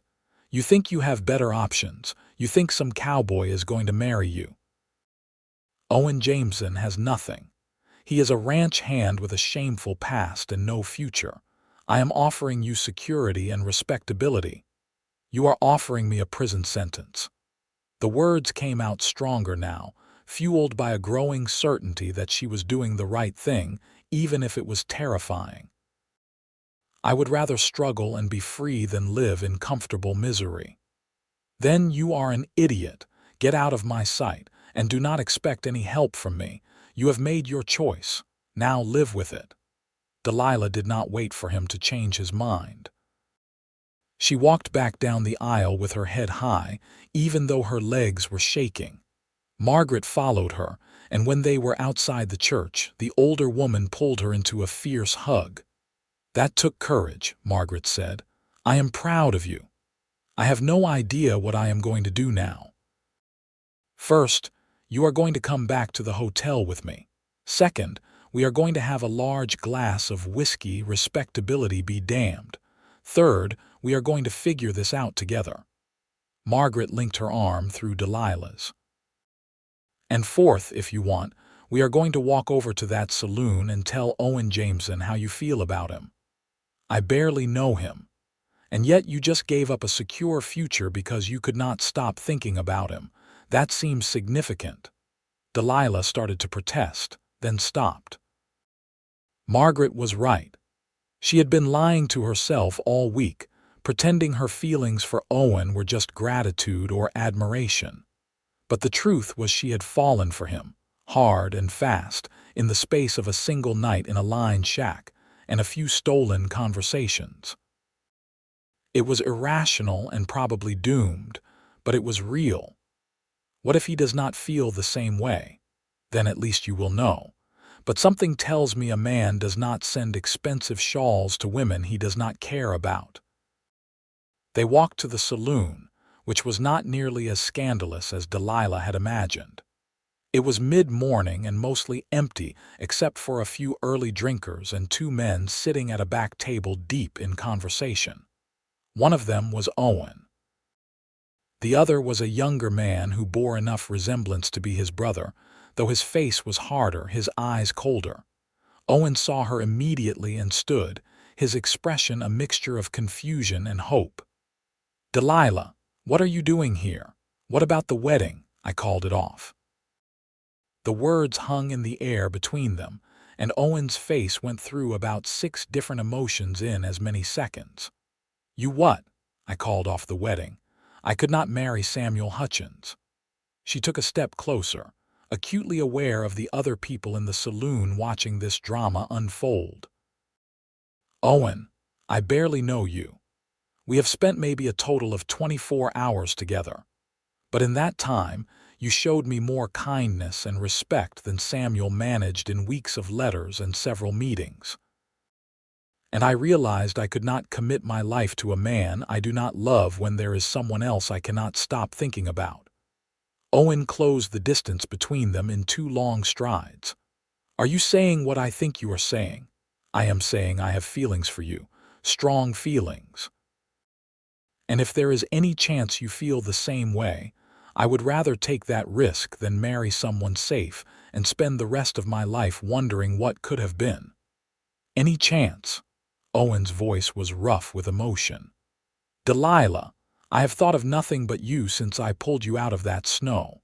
You think you have better options. You think some cowboy is going to marry you. Owen Jameson has nothing. He is a ranch hand with a shameful past and no future. I am offering you security and respectability. You are offering me a prison sentence. The words came out stronger now, fueled by a growing certainty that she was doing the right thing, even if it was terrifying. I would rather struggle and be free than live in comfortable misery. Then you are an idiot. Get out of my sight, and do not expect any help from me. You have made your choice. Now live with it. Delilah did not wait for him to change his mind. She walked back down the aisle with her head high, even though her legs were shaking. Margaret followed her, and when they were outside the church, the older woman pulled her into a fierce hug. "That took courage," Margaret said. "I am proud of you. I have no idea what I am going to do now. First, you are going to come back to the hotel with me. Second, we are going to have a large glass of whiskey, respectability be damned. Third, we are going to figure this out together." Margaret linked her arm through Delilah's. "And fourth, if you want, we are going to walk over to that saloon and tell Owen Jameson how you feel about him. I barely know him. And yet you just gave up a secure future because you could not stop thinking about him. That seems significant." Delilah started to protest, then stopped. Margaret was right. She had been lying to herself all week, pretending her feelings for Owen were just gratitude or admiration. But the truth was she had fallen for him, hard and fast, in the space of a single night in a lined shack and a few stolen conversations. It was irrational and probably doomed, but it was real. What if he does not feel the same way? Then at least you will know. But something tells me a man does not send expensive shawls to women he does not care about. They walked to the saloon, which was not nearly as scandalous as Delilah had imagined. It was mid-morning and mostly empty except for a few early drinkers and two men sitting at a back table deep in conversation. One of them was Owen. The other was a younger man who bore enough resemblance to be his brother, though his face was harder, his eyes colder. Owen saw her immediately and stood, his expression a mixture of confusion and hope. "Delilah, what are you doing here? What about the wedding?" I called it off. The words hung in the air between them, and Owen's face went through about 6 different emotions in as many seconds. "You what?" I called off the wedding. I could not marry Samuel Hutchins. She took a step closer, acutely aware of the other people in the saloon watching this drama unfold. "Owen, I barely know you. We have spent maybe a total of 24 hours together. But in that time, you showed me more kindness and respect than Samuel managed in weeks of letters and several meetings. And I realized I could not commit my life to a man I do not love when there is someone else I cannot stop thinking about." Owen closed the distance between them in 2 long strides. "Are you saying what I think you are saying? I am saying I have feelings for you, strong feelings. And if there is any chance you feel the same way, I would rather take that risk than marry someone safe and spend the rest of my life wondering what could have been. Any chance?" Owen's voice was rough with emotion. "Delilah, I have thought of nothing but you since I pulled you out of that snow.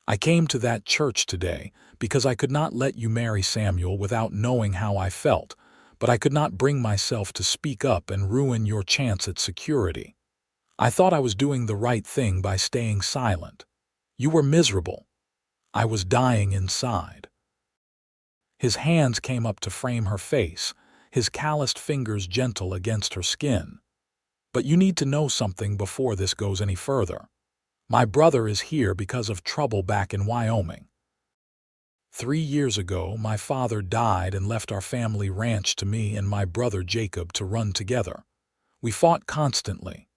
I came to that church today because I could not let you marry Samuel without knowing how I felt, but I could not bring myself to speak up and ruin your chance at security. I thought I was doing the right thing by staying silent. You were miserable. I was dying inside." His hands came up to frame her face, his calloused fingers gentle against her skin. "But you need to know something before this goes any further. My brother is here because of trouble back in Wyoming. 3 years ago, my father died and left our family ranch to me and my brother Jacob to run together. We fought constantly.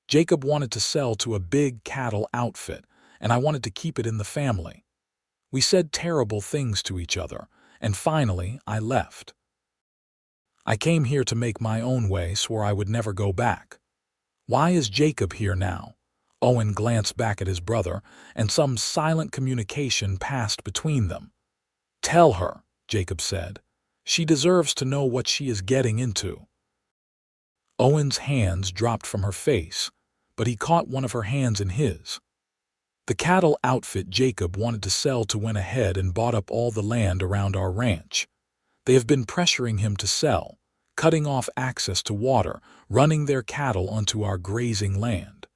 Jacob wanted to sell to a big cattle outfit, and I wanted to keep it in the family. We said terrible things to each other, and finally I left. I came here to make my own way, swore I would never go back. Why is Jacob here now?" Owen glanced back at his brother, and some silent communication passed between them. "Tell her," Jacob said. "She deserves to know what she is getting into." Owen's hands dropped from her face, but he caught one of her hands in his. The cattle outfit Jacob wanted to sell to went ahead and bought up all the land around our ranch. They have been pressuring him to sell, cutting off access to water, running their cattle onto our grazing land.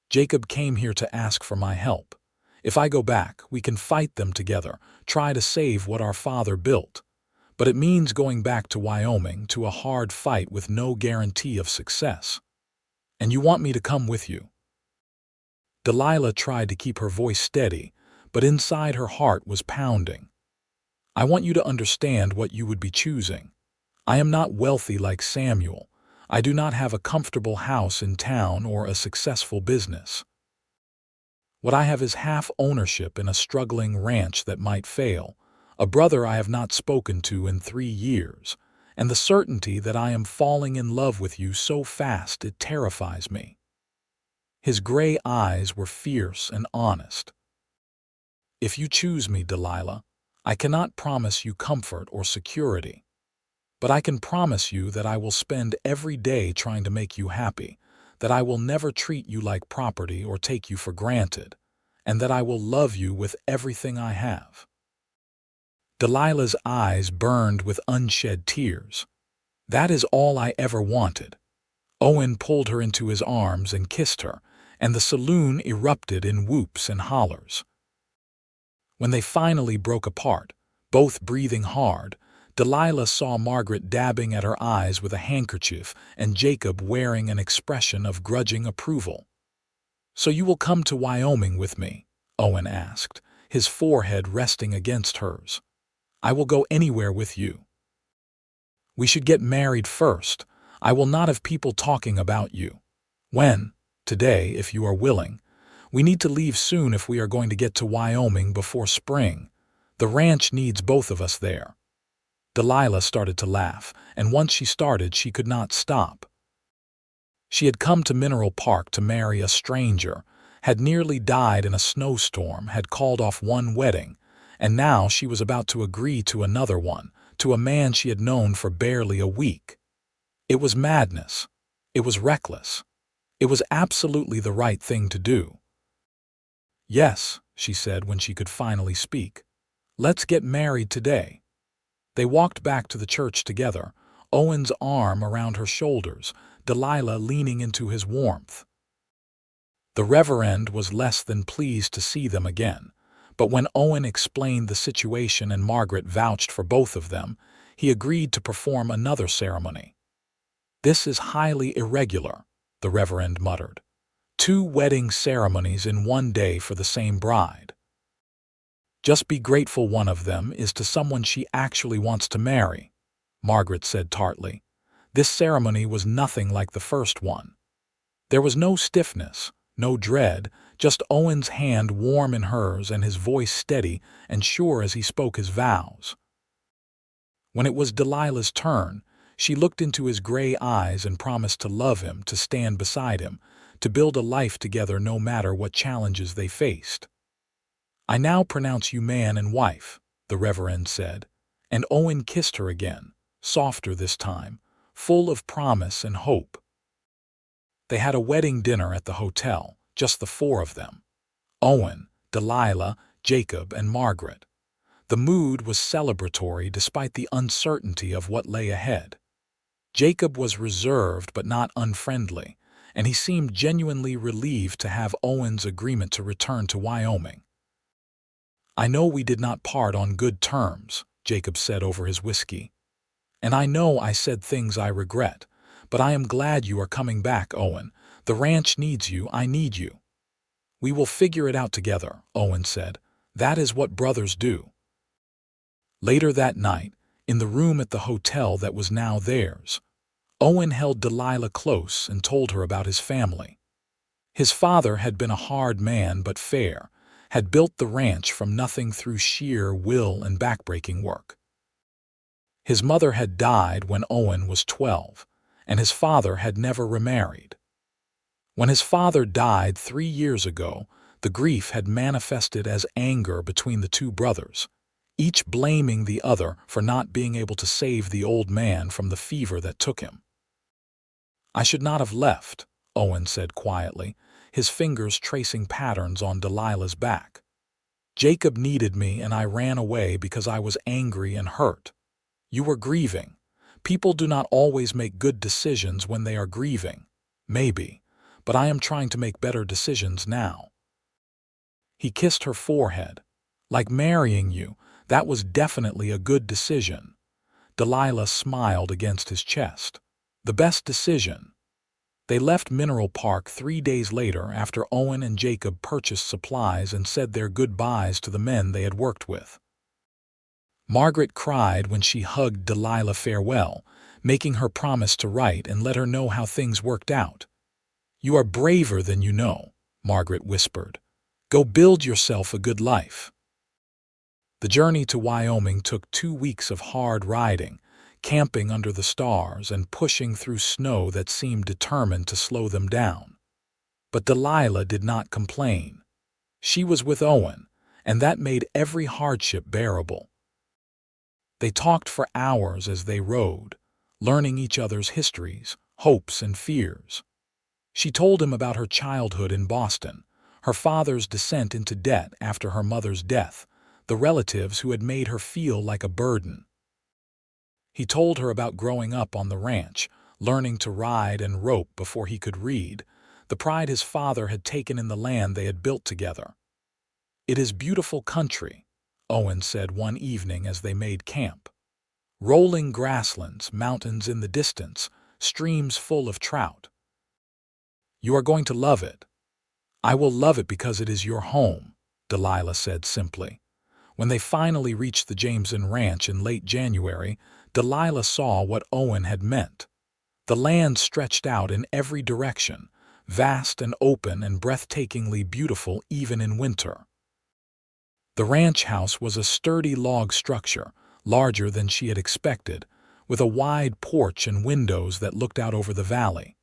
Jacob came here to ask for my help. If I go back, we can fight them together, try to save what our father built. But it means going back to Wyoming to a hard fight with no guarantee of success. And you want me to come with you? Delilah tried to keep her voice steady, but inside her heart was pounding. I want you to understand what you would be choosing. I am not wealthy like Samuel. I do not have a comfortable house in town or a successful business. What I have is half ownership in a struggling ranch that might fail, a brother I have not spoken to in 3 years, and the certainty that I am falling in love with you so fast it terrifies me. His gray eyes were fierce and honest. If you choose me, Delilah, I cannot promise you comfort or security. But I can promise you that I will spend every day trying to make you happy, that I will never treat you like property or take you for granted, and that I will love you with everything I have. Delilah's eyes burned with unshed tears. That is all I ever wanted. Owen pulled her into his arms and kissed her, and the saloon erupted in whoops and hollers. When they finally broke apart, both breathing hard, Delilah saw Margaret dabbing at her eyes with a handkerchief and Jacob wearing an expression of grudging approval. "So you will come to Wyoming with me?" Owen asked, his forehead resting against hers. "I will go anywhere with you." "We should get married first. I will not have people talking about you." "When?" "Today, if you are willing. We need to leave soon if we are going to get to Wyoming before spring. The ranch needs both of us there." Delilah started to laugh, and once she started, she could not stop. She had come to Mineral Park to marry a stranger, had nearly died in a snowstorm, had called off one wedding, and now she was about to agree to another one, to a man she had known for barely a week. It was madness. It was reckless. It was absolutely the right thing to do. "Yes," she said when she could finally speak. "Let's get married today." They walked back to the church together, Owen's arm around her shoulders, Delilah leaning into his warmth. The Reverend was less than pleased to see them again, but when Owen explained the situation and Margaret vouched for both of them, he agreed to perform another ceremony. "This is highly irregular," the Reverend muttered. "2 wedding ceremonies in one day for the same bride." "Just be grateful one of them is to someone she actually wants to marry," Margaret said tartly. This ceremony was nothing like the first one. There was no stiffness, no dread, just Owen's hand warm in hers and his voice steady and sure as he spoke his vows. When it was Delilah's turn, she looked into his gray eyes and promised to love him, to stand beside him, to build a life together no matter what challenges they faced. "I now pronounce you man and wife," the Reverend said, and Owen kissed her again, softer this time, full of promise and hope. They had a wedding dinner at the hotel, just the 4 of them. Owen, Delilah, Jacob, and Margaret. The mood was celebratory despite the uncertainty of what lay ahead. Jacob was reserved but not unfriendly, and he seemed genuinely relieved to have Owen's agreement to return to Wyoming. "I know we did not part on good terms," Jacob said over his whiskey. "And I know I said things I regret, but I am glad you are coming back, Owen. The ranch needs you, I need you." "We will figure it out together," Owen said. "That is what brothers do." Later that night, in the room at the hotel that was now theirs, Owen held Delilah close and told her about his family. His father had been a hard man but fair, had built the ranch from nothing through sheer will and backbreaking work. His mother had died when Owen was 12, and his father had never remarried. When his father died 3 years ago, the grief had manifested as anger between the 2 brothers, each blaming the other for not being able to save the old man from the fever that took him. "I should not have left," Owen said quietly, his fingers tracing patterns on Delilah's back. "Jacob needed me and I ran away because I was angry and hurt. You were grieving. People do not always make good decisions when they are grieving. Maybe, but I am trying to make better decisions now." He kissed her forehead. "Like marrying you, that was definitely a good decision." Delilah smiled against his chest. "The best decision." They left Mineral Park 3 days later after Owen and Jacob purchased supplies and said their goodbyes to the men they had worked with. Margaret cried when she hugged Delilah farewell, making her promise to write and let her know how things worked out. "You are braver than you know," Margaret whispered. "Go build yourself a good life." The journey to Wyoming took 2 weeks of hard riding, camping under the stars and pushing through snow that seemed determined to slow them down. But Delilah did not complain. She was with Owen, and that made every hardship bearable. They talked for hours as they rode, learning each other's histories, hopes, and fears. She told him about her childhood in Boston, her father's descent into debt after her mother's death, the relatives who had made her feel like a burden. He told her about growing up on the ranch, learning to ride and rope before he could read, the pride his father had taken in the land they had built together. "It is beautiful country," Owen said one evening as they made camp. "Rolling grasslands, mountains in the distance, streams full of trout. You are going to love it." "I will love it because it is your home," Delilah said simply. When they finally reached the Jameson Ranch in late January, Delilah saw what Owen had meant. The land stretched out in every direction, vast and open and breathtakingly beautiful even in winter. The ranch house was a sturdy log structure, larger than she had expected, with a wide porch and windows that looked out over the valley.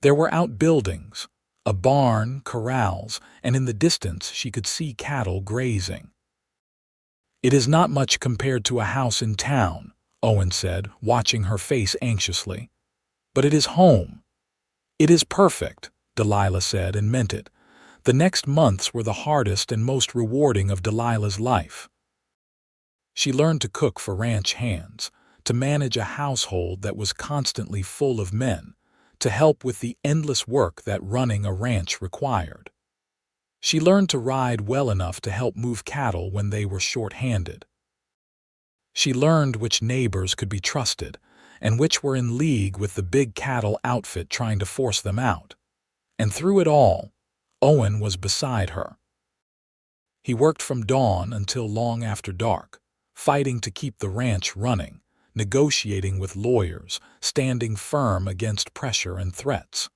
There were outbuildings, a barn, corrals, and in the distance she could see cattle grazing. "It is not much compared to a house in town," Owen said, watching her face anxiously. "But it is home." "It is perfect," Delilah said and meant it. The next months were the hardest and most rewarding of Delilah's life. She learned to cook for ranch hands, to manage a household that was constantly full of men, to help with the endless work that running a ranch required. She learned to ride well enough to help move cattle when they were short-handed. She learned which neighbors could be trusted and which were in league with the big cattle outfit trying to force them out. And through it all, Owen was beside her. He worked from dawn until long after dark, fighting to keep the ranch running, negotiating with lawyers, standing firm against pressure and threats.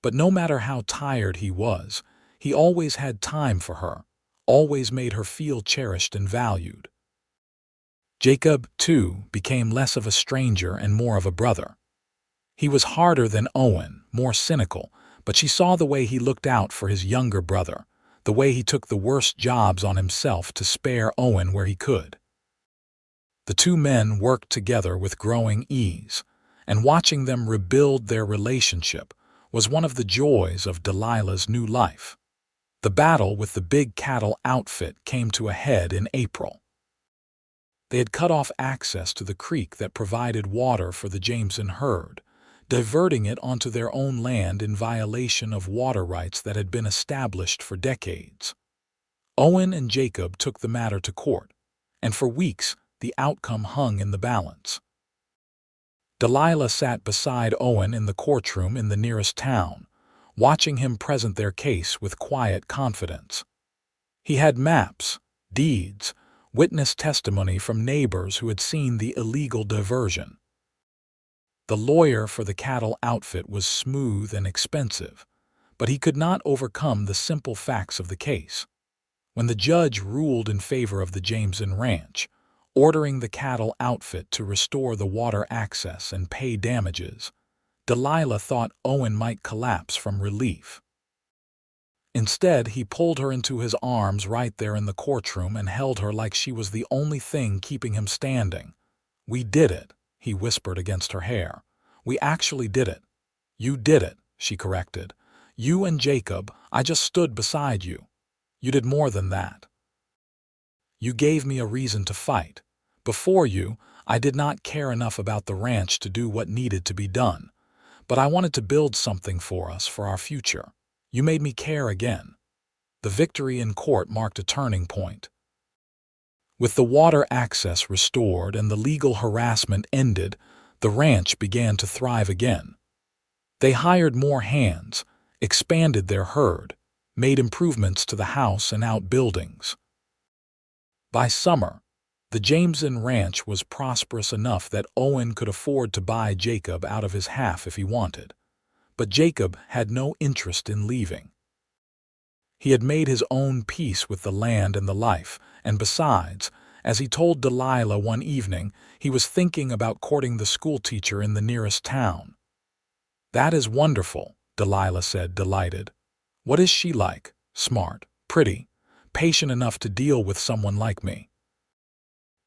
But no matter how tired he was, he always had time for her, always made her feel cherished and valued. Jacob, too, became less of a stranger and more of a brother. He was harder than Owen, more cynical, but she saw the way he looked out for his younger brother, the way he took the worst jobs on himself to spare Owen where he could. The two men worked together with growing ease, and watching them rebuild their relationship was one of the joys of Delilah's new life. The battle with the big cattle outfit came to a head in April. They had cut off access to the creek that provided water for the Jameson herd, diverting it onto their own land in violation of water rights that had been established for decades. Owen and Jacob took the matter to court, and for weeks the outcome hung in the balance. Delilah sat beside Owen in the courtroom in the nearest town, watching him present their case with quiet confidence. He had maps, deeds, witness testimony from neighbors who had seen the illegal diversion. The lawyer for the cattle outfit was smooth and expensive, but he could not overcome the simple facts of the case. When the judge ruled in favor of the Jameson Ranch, ordering the cattle outfit to restore the water access and pay damages, Delilah thought Owen might collapse from relief. Instead, he pulled her into his arms right there in the courtroom and held her like she was the only thing keeping him standing. "We did it," he whispered against her hair. "We actually did it." "You did it," she corrected. You and Jacob, I just stood beside you. You did more than that. You gave me a reason to fight. Before you, I did not care enough about the ranch to do what needed to be done, but I wanted to build something for us, for our future. You made me care again. The victory in court marked a turning point. With the water access restored and the legal harassment ended, the ranch began to thrive again. They hired more hands, expanded their herd, made improvements to the house and outbuildings. By summer, the Jameson ranch was prosperous enough that Owen could afford to buy Jacob out of his half if he wanted. But Jacob had no interest in leaving. He had made his own peace with the land and the life, and besides, as he told Delilah one evening, he was thinking about courting the schoolteacher in the nearest town. "That is wonderful," Delilah said, delighted. "What is she like? Smart, pretty, patient enough to deal with someone like me?"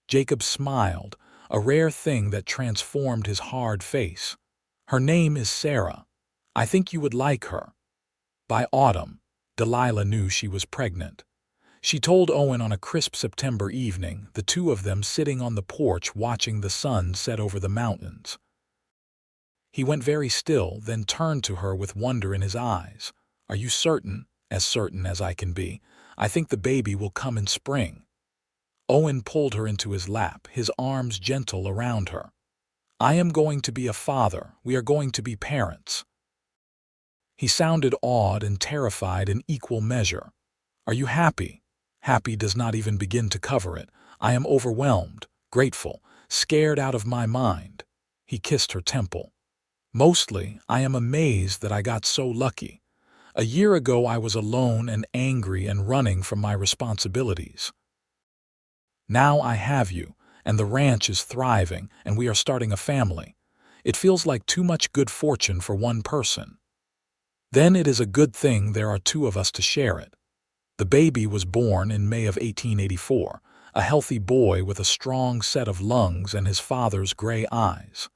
Jacob smiled, a rare thing that transformed his hard face. "Her name is Sarah. I think you would like her." By autumn, Delilah knew she was pregnant. She told Owen on a crisp September evening, the two of them sitting on the porch watching the sun set over the mountains. He went very still, then turned to her with wonder in his eyes. "Are you certain?" "As certain as I can be. I think the baby will come in spring." Owen pulled her into his lap, his arms gentle around her. "I am going to be a father. We are going to be parents." He sounded awed and terrified in equal measure. "Are you happy?" "Happy does not even begin to cover it. I am overwhelmed, grateful, scared out of my mind." He kissed her temple. "Mostly, I am amazed that I got so lucky. A year ago I was alone and angry and running from my responsibilities. Now I have you, and the ranch is thriving, and we are starting a family. It feels like too much good fortune for one person. Then it is a good thing there are two of us to share it." The baby was born in May of 1884, a healthy boy with a strong set of lungs and his father's gray eyes.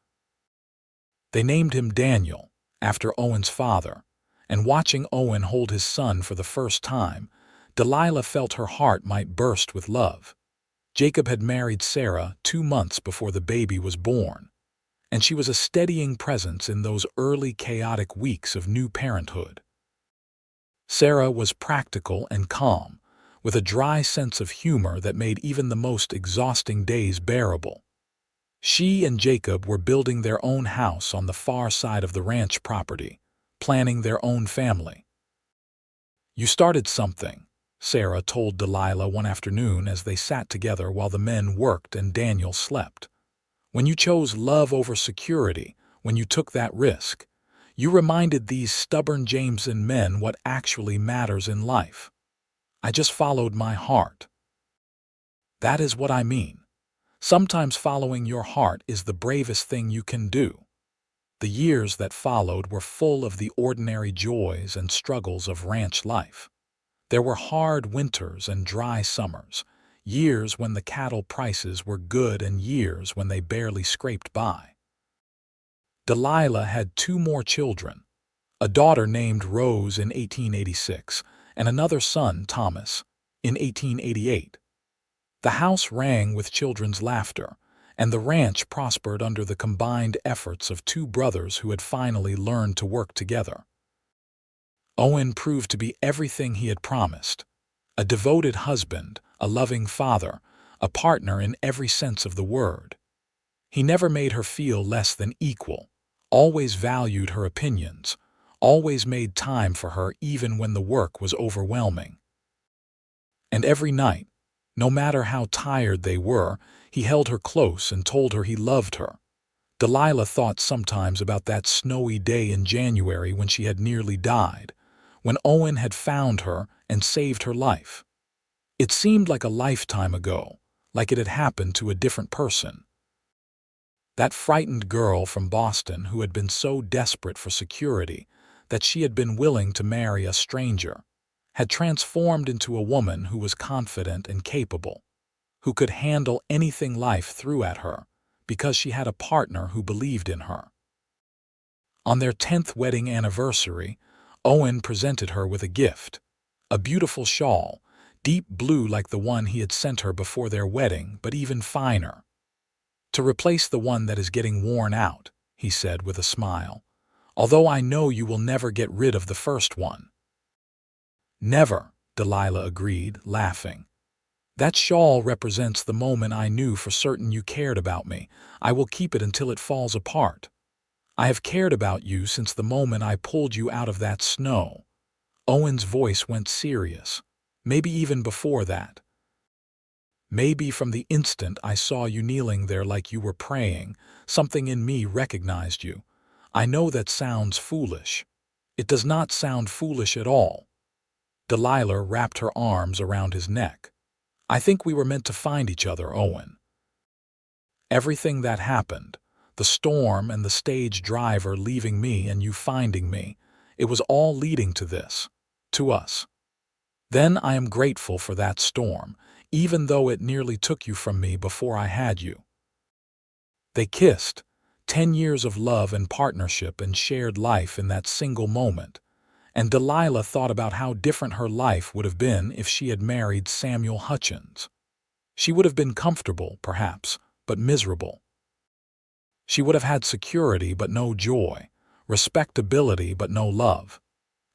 They named him Daniel, after Owen's father, and watching Owen hold his son for the first time, Delilah felt her heart might burst with love. Jacob had married Sarah 2 months before the baby was born, and she was a steadying presence in those early chaotic weeks of new parenthood. Sarah was practical and calm, with a dry sense of humor that made even the most exhausting days bearable. She and Jacob were building their own house on the far side of the ranch property, planning their own family. "You started something," Sarah told Delilah one afternoon as they sat together while the men worked and Daniel slept. "When you chose love over security, when you took that risk, you reminded these stubborn Jameson men what actually matters in life. I just followed my heart." "That is what I mean. Sometimes following your heart is the bravest thing you can do." The years that followed were full of the ordinary joys and struggles of ranch life. There were hard winters and dry summers, years when the cattle prices were good and years when they barely scraped by. Delilah had 2 more children, a daughter named Rose in 1886 and another son, Thomas, in 1888. The house rang with children's laughter, and the ranch prospered under the combined efforts of 2 brothers who had finally learned to work together. Owen proved to be everything he had promised: a devoted husband, a loving father, a partner in every sense of the word. He never made her feel less than equal, always valued her opinions, always made time for her even when the work was overwhelming. And every night, no matter how tired they were, he held her close and told her he loved her. Delilah thought sometimes about that snowy day in January when she had nearly died, when Owen had found her and saved her life. It seemed like a lifetime ago, like it had happened to a different person. That frightened girl from Boston who had been so desperate for security that she had been willing to marry a stranger had transformed into a woman who was confident and capable, who could handle anything life threw at her because she had a partner who believed in her. On their 10th wedding anniversary, Owen presented her with a gift, a beautiful shawl, deep blue like the one he had sent her before their wedding, but even finer. "To replace the one that is getting worn out," he said with a smile, "although I know you will never get rid of the first one." "Never," Delilah agreed, laughing. "That shawl represents the moment I knew for certain you cared about me. I will keep it until it falls apart. I have cared about you since the moment I pulled you out of that snow." Owen's voice went serious. "Maybe even before that. Maybe from the instant I saw you kneeling there like you were praying, something in me recognized you. I know that sounds foolish. It does not sound foolish at all." Delilah wrapped her arms around his neck. "I think we were meant to find each other, Owen. Everything that happened, the storm and the stage driver leaving me and you finding me, it was all leading to this, to us. Then I am grateful for that storm, even though it nearly took you from me before I had you." They kissed, 10 years of love and partnership and shared life in that single moment, and Delilah thought about how different her life would have been if she had married Samuel Hutchins. She would have been comfortable, perhaps, but miserable. She would have had security but no joy, respectability but no love.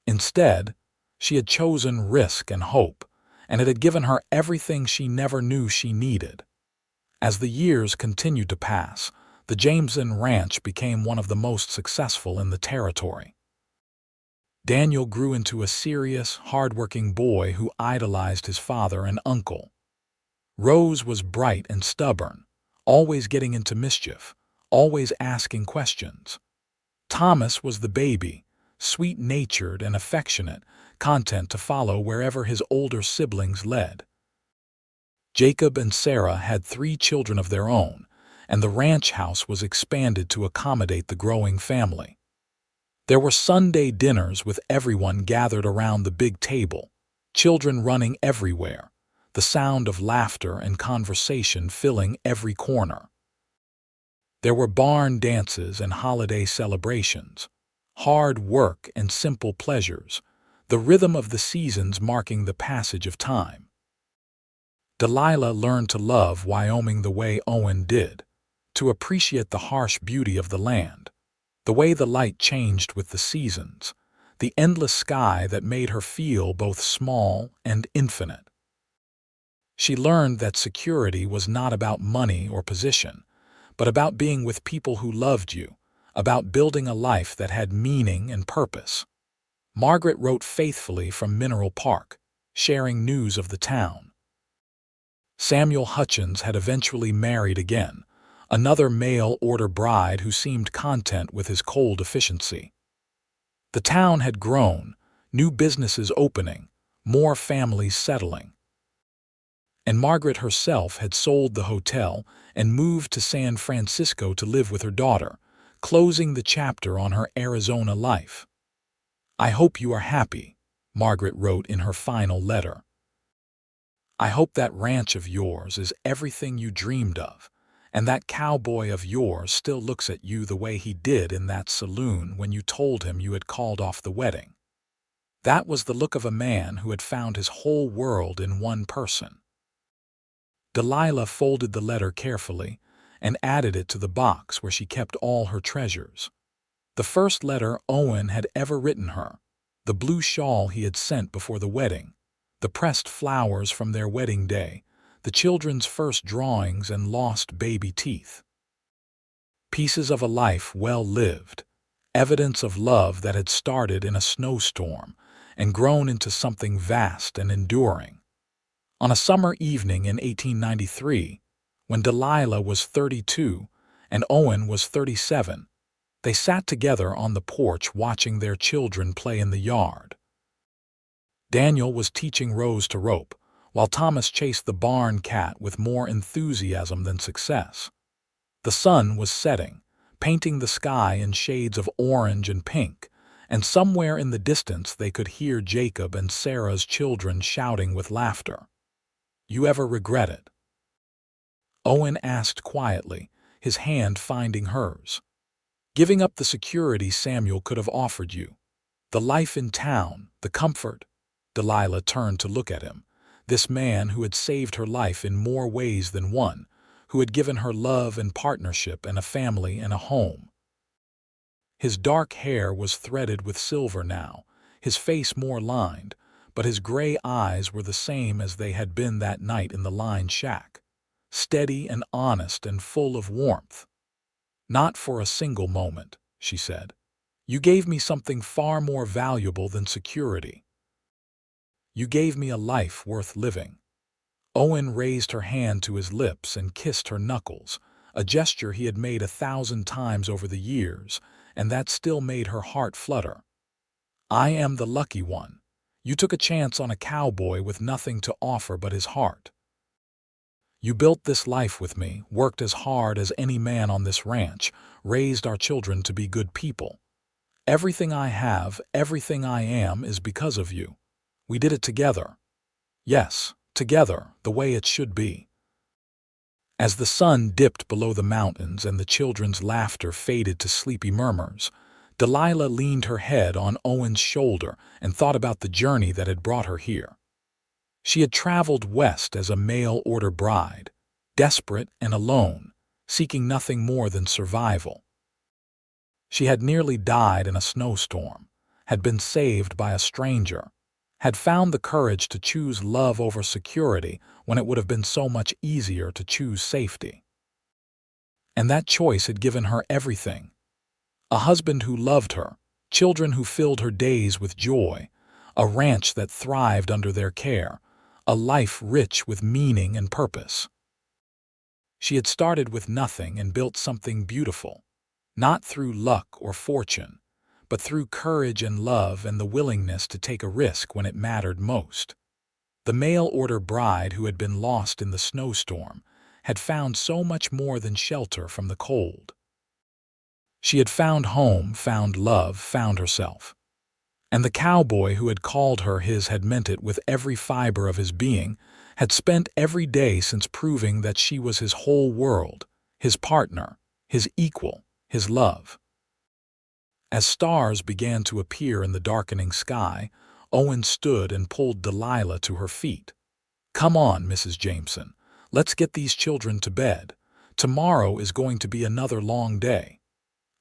Instead, she had chosen risk and hope, and it had given her everything she never knew she needed. As the years continued to pass, the Jameson Ranch became one of the most successful in the territory. Daniel grew into a serious, hard-working boy who idolized his father and uncle. Rose was bright and stubborn, always getting into mischief, always asking questions. Thomas was the baby, sweet-natured and affectionate, content to follow wherever his older siblings led. Jacob and Sarah had 3 children of their own, and the ranch house was expanded to accommodate the growing family. There were Sunday dinners with everyone gathered around the big table, children running everywhere, the sound of laughter and conversation filling every corner. There were barn dances and holiday celebrations, hard work and simple pleasures, the rhythm of the seasons marking the passage of time. Delilah learned to love Wyoming the way Owen did, to appreciate the harsh beauty of the land, the way the light changed with the seasons, the endless sky that made her feel both small and infinite. She learned that security was not about money or position, but about being with people who loved you, about building a life that had meaning and purpose. Margaret wrote faithfully from Mineral Park, sharing news of the town. Samuel Hutchins had eventually married again, another mail-order bride who seemed content with his cold efficiency. The town had grown, new businesses opening, more families settling. And Margaret herself had sold the hotel and moved to San Francisco to live with her daughter, closing the chapter on her Arizona life. "I hope you are happy," Margaret wrote in her final letter. "I hope that ranch of yours is everything you dreamed of, and that cowboy of yours still looks at you the way he did in that saloon when you told him you had called off the wedding. That was the look of a man who had found his whole world in one person." Delilah folded the letter carefully and added it to the box where she kept all her treasures. The first letter Owen had ever written her, the blue shawl he had sent before the wedding, the pressed flowers from their wedding day, the children's first drawings and lost baby teeth. Pieces of a life well lived, evidence of love that had started in a snowstorm and grown into something vast and enduring. On a summer evening in 1893, when Delilah was 32 and Owen was 37, they sat together on the porch watching their children play in the yard. Daniel was teaching Rose to rope, while Thomas chased the barn cat with more enthusiasm than success. The sun was setting, painting the sky in shades of orange and pink, and somewhere in the distance they could hear Jacob and Sarah's children shouting with laughter. "You ever regret it?" Owen asked quietly, his hand finding hers. "Giving up the security Samuel could have offered you, The life in town, the comfort. Delilah turned to look at him, this man who had saved her life in more ways than one, who had given her love and partnership and a family and a home. His dark hair was threaded with silver now, his face more lined, but his gray eyes were the same as they had been that night in the lined shack, steady and honest and full of warmth. "Not for a single moment," she said. "You gave me something far more valuable than security. You gave me a life worth living." Owen raised her hand to his lips and kissed her knuckles, a gesture he had made 1,000 times over the years, and that still made her heart flutter. "I am the lucky one. You took a chance on a cowboy with nothing to offer but his heart. You built this life with me, worked as hard as any man on this ranch, raised our children to be good people. Everything I have, everything I am is because of you. We did it together. Yes, together, the way it should be." As the sun dipped below the mountains and the children's laughter faded to sleepy murmurs, Delilah leaned her head on Owen's shoulder and thought about the journey that had brought her here. She had traveled west as a mail-order bride, desperate and alone, seeking nothing more than survival. She had nearly died in a snowstorm, had been saved by a stranger, had found the courage to choose love over security when it would have been so much easier to choose safety. And that choice had given her everything. A husband who loved her, children who filled her days with joy, a ranch that thrived under their care, a life rich with meaning and purpose. She had started with nothing and built something beautiful, not through luck or fortune, but through courage and love and the willingness to take a risk when it mattered most. The mail-order bride who had been lost in the snowstorm had found so much more than shelter from the cold. She had found home, found love, found herself. And the cowboy who had called her his had meant it with every fiber of his being, had spent every day since proving that she was his whole world, his partner, his equal, his love. As stars began to appear in the darkening sky, Owen stood and pulled Delilah to her feet. "Come on, Mrs. Jameson. Let's get these children to bed. Tomorrow is going to be another long day.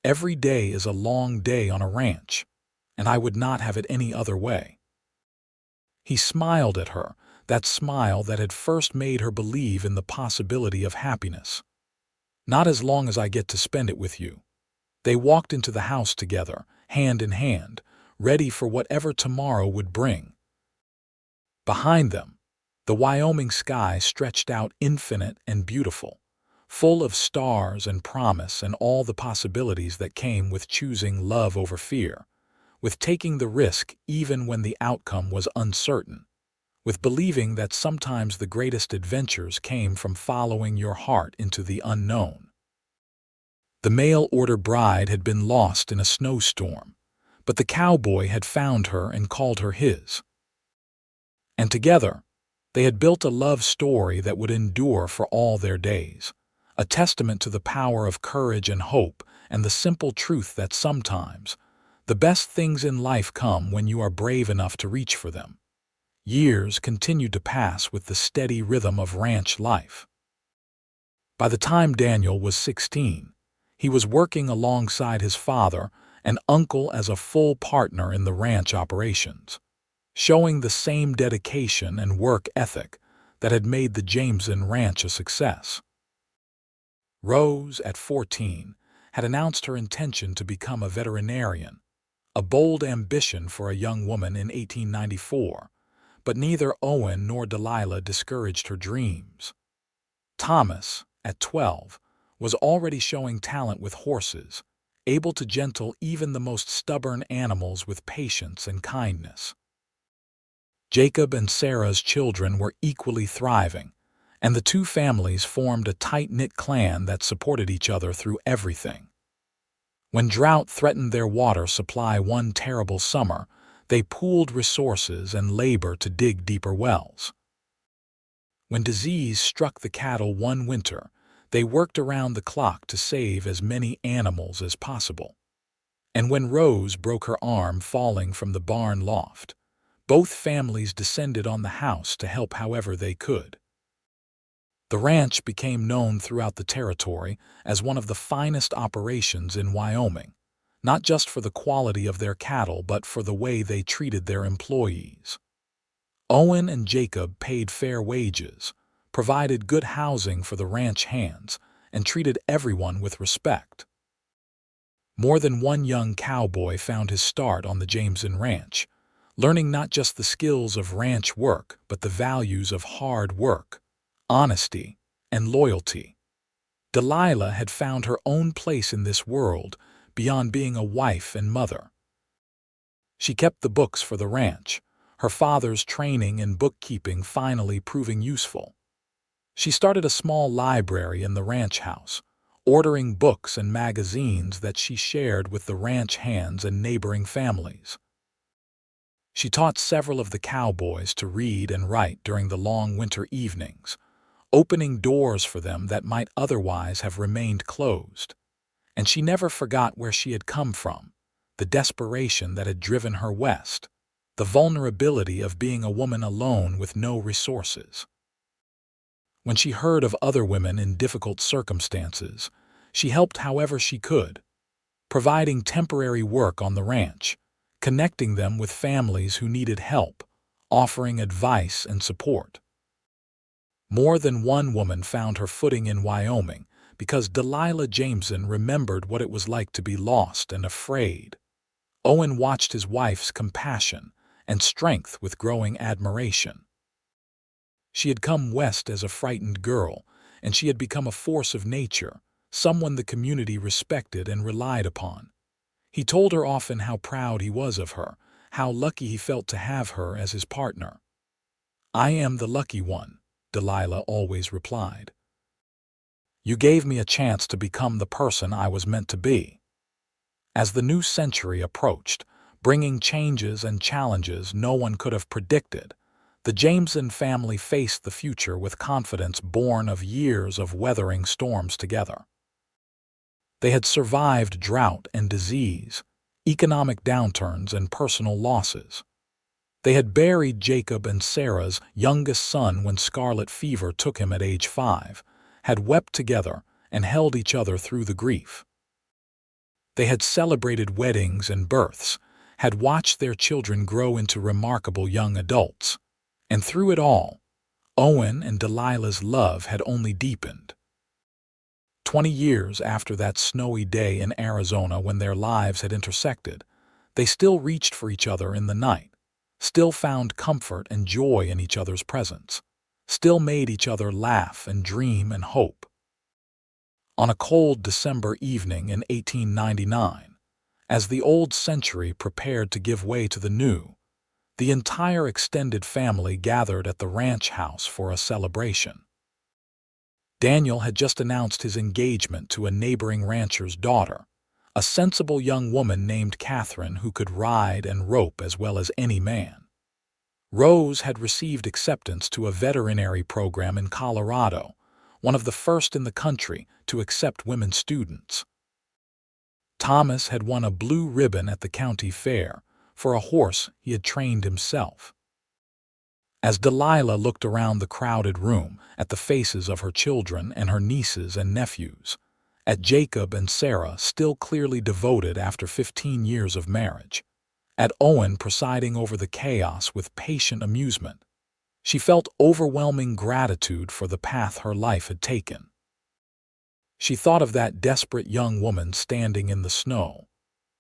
Every day is a long day on a ranch, and I would not have it any other way." He smiled at her, that smile that had first made her believe in the possibility of happiness. "Not as long as I get to spend it with you." They walked into the house together, hand in hand, ready for whatever tomorrow would bring. Behind them, the Wyoming sky stretched out infinite and beautiful, full of stars and promise and all the possibilities that came with choosing love over fear, with taking the risk even when the outcome was uncertain, with believing that sometimes the greatest adventures came from following your heart into the unknown. The mail-order bride had been lost in a snowstorm, but the cowboy had found her and called her his. And together, they had built a love story that would endure for all their days, a testament to the power of courage and hope and the simple truth that sometimes the best things in life come when you are brave enough to reach for them. Years continued to pass with the steady rhythm of ranch life. By the time Daniel was 16, he was working alongside his father and uncle as a full partner in the ranch operations, showing the same dedication and work ethic that had made the Jameson Ranch a success. Rose, at 14, had announced her intention to become a veterinarian, a bold ambition for a young woman in 1894, but neither Owen nor Delilah discouraged her dreams. Thomas, at 12, was already showing talent with horses, able to gentle even the most stubborn animals with patience and kindness. Jacob and Sarah's children were equally thriving, and the two families formed a tight-knit clan that supported each other through everything. When drought threatened their water supply one terrible summer, they pooled resources and labor to dig deeper wells. When disease struck the cattle one winter, they worked around the clock to save as many animals as possible. And when Rose broke her arm falling from the barn loft, both families descended on the house to help however they could. The ranch became known throughout the territory as one of the finest operations in Wyoming, not just for the quality of their cattle but for the way they treated their employees. Owen and Jacob paid fair wages, provided good housing for the ranch hands, and treated everyone with respect. More than one young cowboy found his start on the Jameson Ranch, learning not just the skills of ranch work but the values of hard work, honesty, and loyalty. Delilah had found her own place in this world beyond being a wife and mother. She kept the books for the ranch, her father's training in bookkeeping finally proving useful. She started a small library in the ranch house, ordering books and magazines that she shared with the ranch hands and neighboring families. She taught several of the cowboys to read and write during the long winter evenings, opening doors for them that might otherwise have remained closed. And she never forgot where she had come from, the desperation that had driven her west, the vulnerability of being a woman alone with no resources. When she heard of other women in difficult circumstances, she helped however she could, providing temporary work on the ranch, connecting them with families who needed help, offering advice and support. More than one woman found her footing in Wyoming because Delilah Jameson remembered what it was like to be lost and afraid. Owen watched his wife's compassion and strength with growing admiration. She had come west as a frightened girl, and she had become a force of nature, someone the community respected and relied upon. He told her often how proud he was of her, how lucky he felt to have her as his partner. "I am the lucky one," Delilah always replied. "You gave me a chance to become the person I was meant to be." As the new century approached, bringing changes and challenges no one could have predicted, the Jameson family faced the future with confidence born of years of weathering storms together. They had survived drought and disease, economic downturns and personal losses. They had buried Jacob and Sarah's youngest son when scarlet fever took him at age 5, had wept together and held each other through the grief. They had celebrated weddings and births, had watched their children grow into remarkable young adults. And through it all, Owen and Delilah's love had only deepened. 20 years after that snowy day in Arizona when their lives had intersected, they still reached for each other in the night, still found comfort and joy in each other's presence, still made each other laugh and dream and hope. On a cold December evening in 1899, as the old century prepared to give way to the new, the entire extended family gathered at the ranch house for a celebration. Daniel had just announced his engagement to a neighboring rancher's daughter, a sensible young woman named Catherine who could ride and rope as well as any man. Rose had received acceptance to a veterinary program in Colorado, one of the first in the country to accept women students. Thomas had won a blue ribbon at the county fair for a horse he had trained himself. As Delilah looked around the crowded room at the faces of her children and her nieces and nephews, at Jacob and Sarah still clearly devoted after 15 years of marriage, at Owen presiding over the chaos with patient amusement, she felt overwhelming gratitude for the path her life had taken. She thought of that desperate young woman standing in the snow,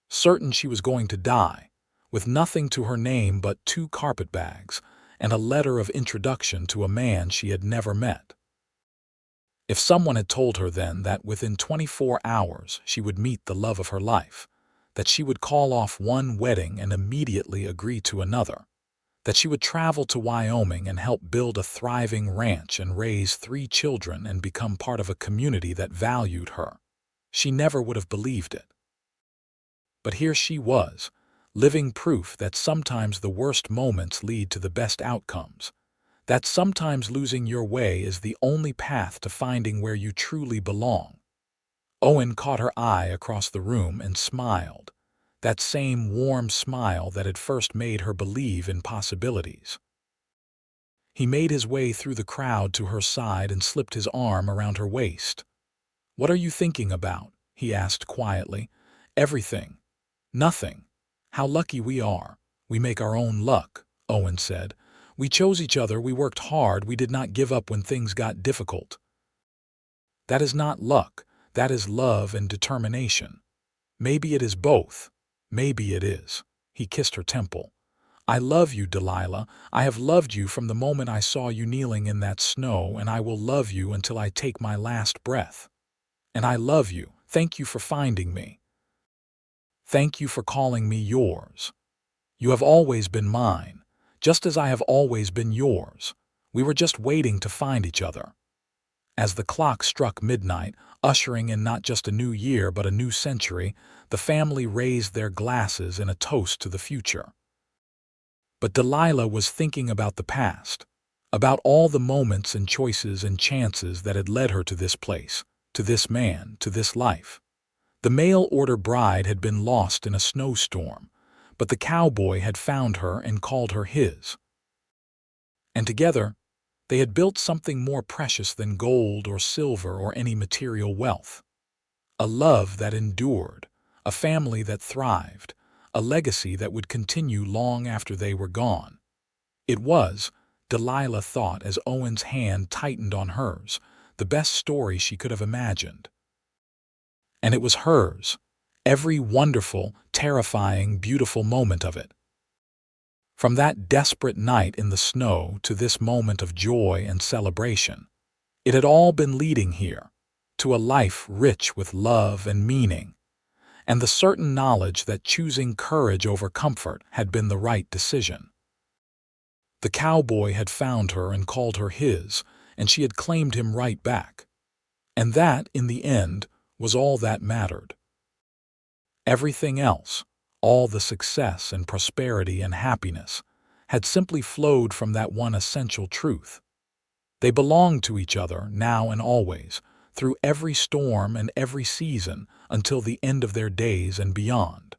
certain she was going to die, with nothing to her name but 2 carpetbags and a letter of introduction to a man she had never met. If someone had told her then that within 24 hours she would meet the love of her life, that she would call off one wedding and immediately agree to another, that she would travel to Wyoming and help build a thriving ranch and raise 3 children and become part of a community that valued her, she never would have believed it. But here she was, living proof that sometimes the worst moments lead to the best outcomes, that sometimes losing your way is the only path to finding where you truly belong. Owen caught her eye across the room and smiled, that same warm smile that had first made her believe in possibilities. He made his way through the crowd to her side and slipped his arm around her waist. "What are you thinking about?" he asked quietly. "Everything. Nothing. How lucky we are. We make our own luck," Owen said. "We chose each other, we worked hard, we did not give up when things got difficult." "That is not luck, that is love and determination." "Maybe it is both. Maybe it is." He kissed her temple. "I love you, Delilah. I have loved you from the moment I saw you kneeling in that snow, and I will love you until I take my last breath. And I love you. Thank you for finding me. Thank you for calling me yours. You have always been mine, just as I have always been yours. We were just waiting to find each other." As the clock struck midnight, ushering in not just a new year but a new century, the family raised their glasses in a toast to the future. But Delilah was thinking about the past, about all the moments and choices and chances that had led her to this place, to this man, to this life. The mail-order bride had been lost in a snowstorm, but the cowboy had found her and called her his. And together, they had built something more precious than gold or silver or any material wealth. A love that endured, a family that thrived, a legacy that would continue long after they were gone. It was, Delilah thought as Owen's hand tightened on hers, the best story she could have imagined. And it was hers, every wonderful, terrifying, beautiful moment of it. From that desperate night in the snow to this moment of joy and celebration, it had all been leading here, to a life rich with love and meaning, and the certain knowledge that choosing courage over comfort had been the right decision. The cowboy had found her and called her his, and she had claimed him right back. And that, in the end, was all that mattered. Everything else, all the success and prosperity and happiness, had simply flowed from that one essential truth. They belonged to each other now and always, through every storm and every season until the end of their days and beyond.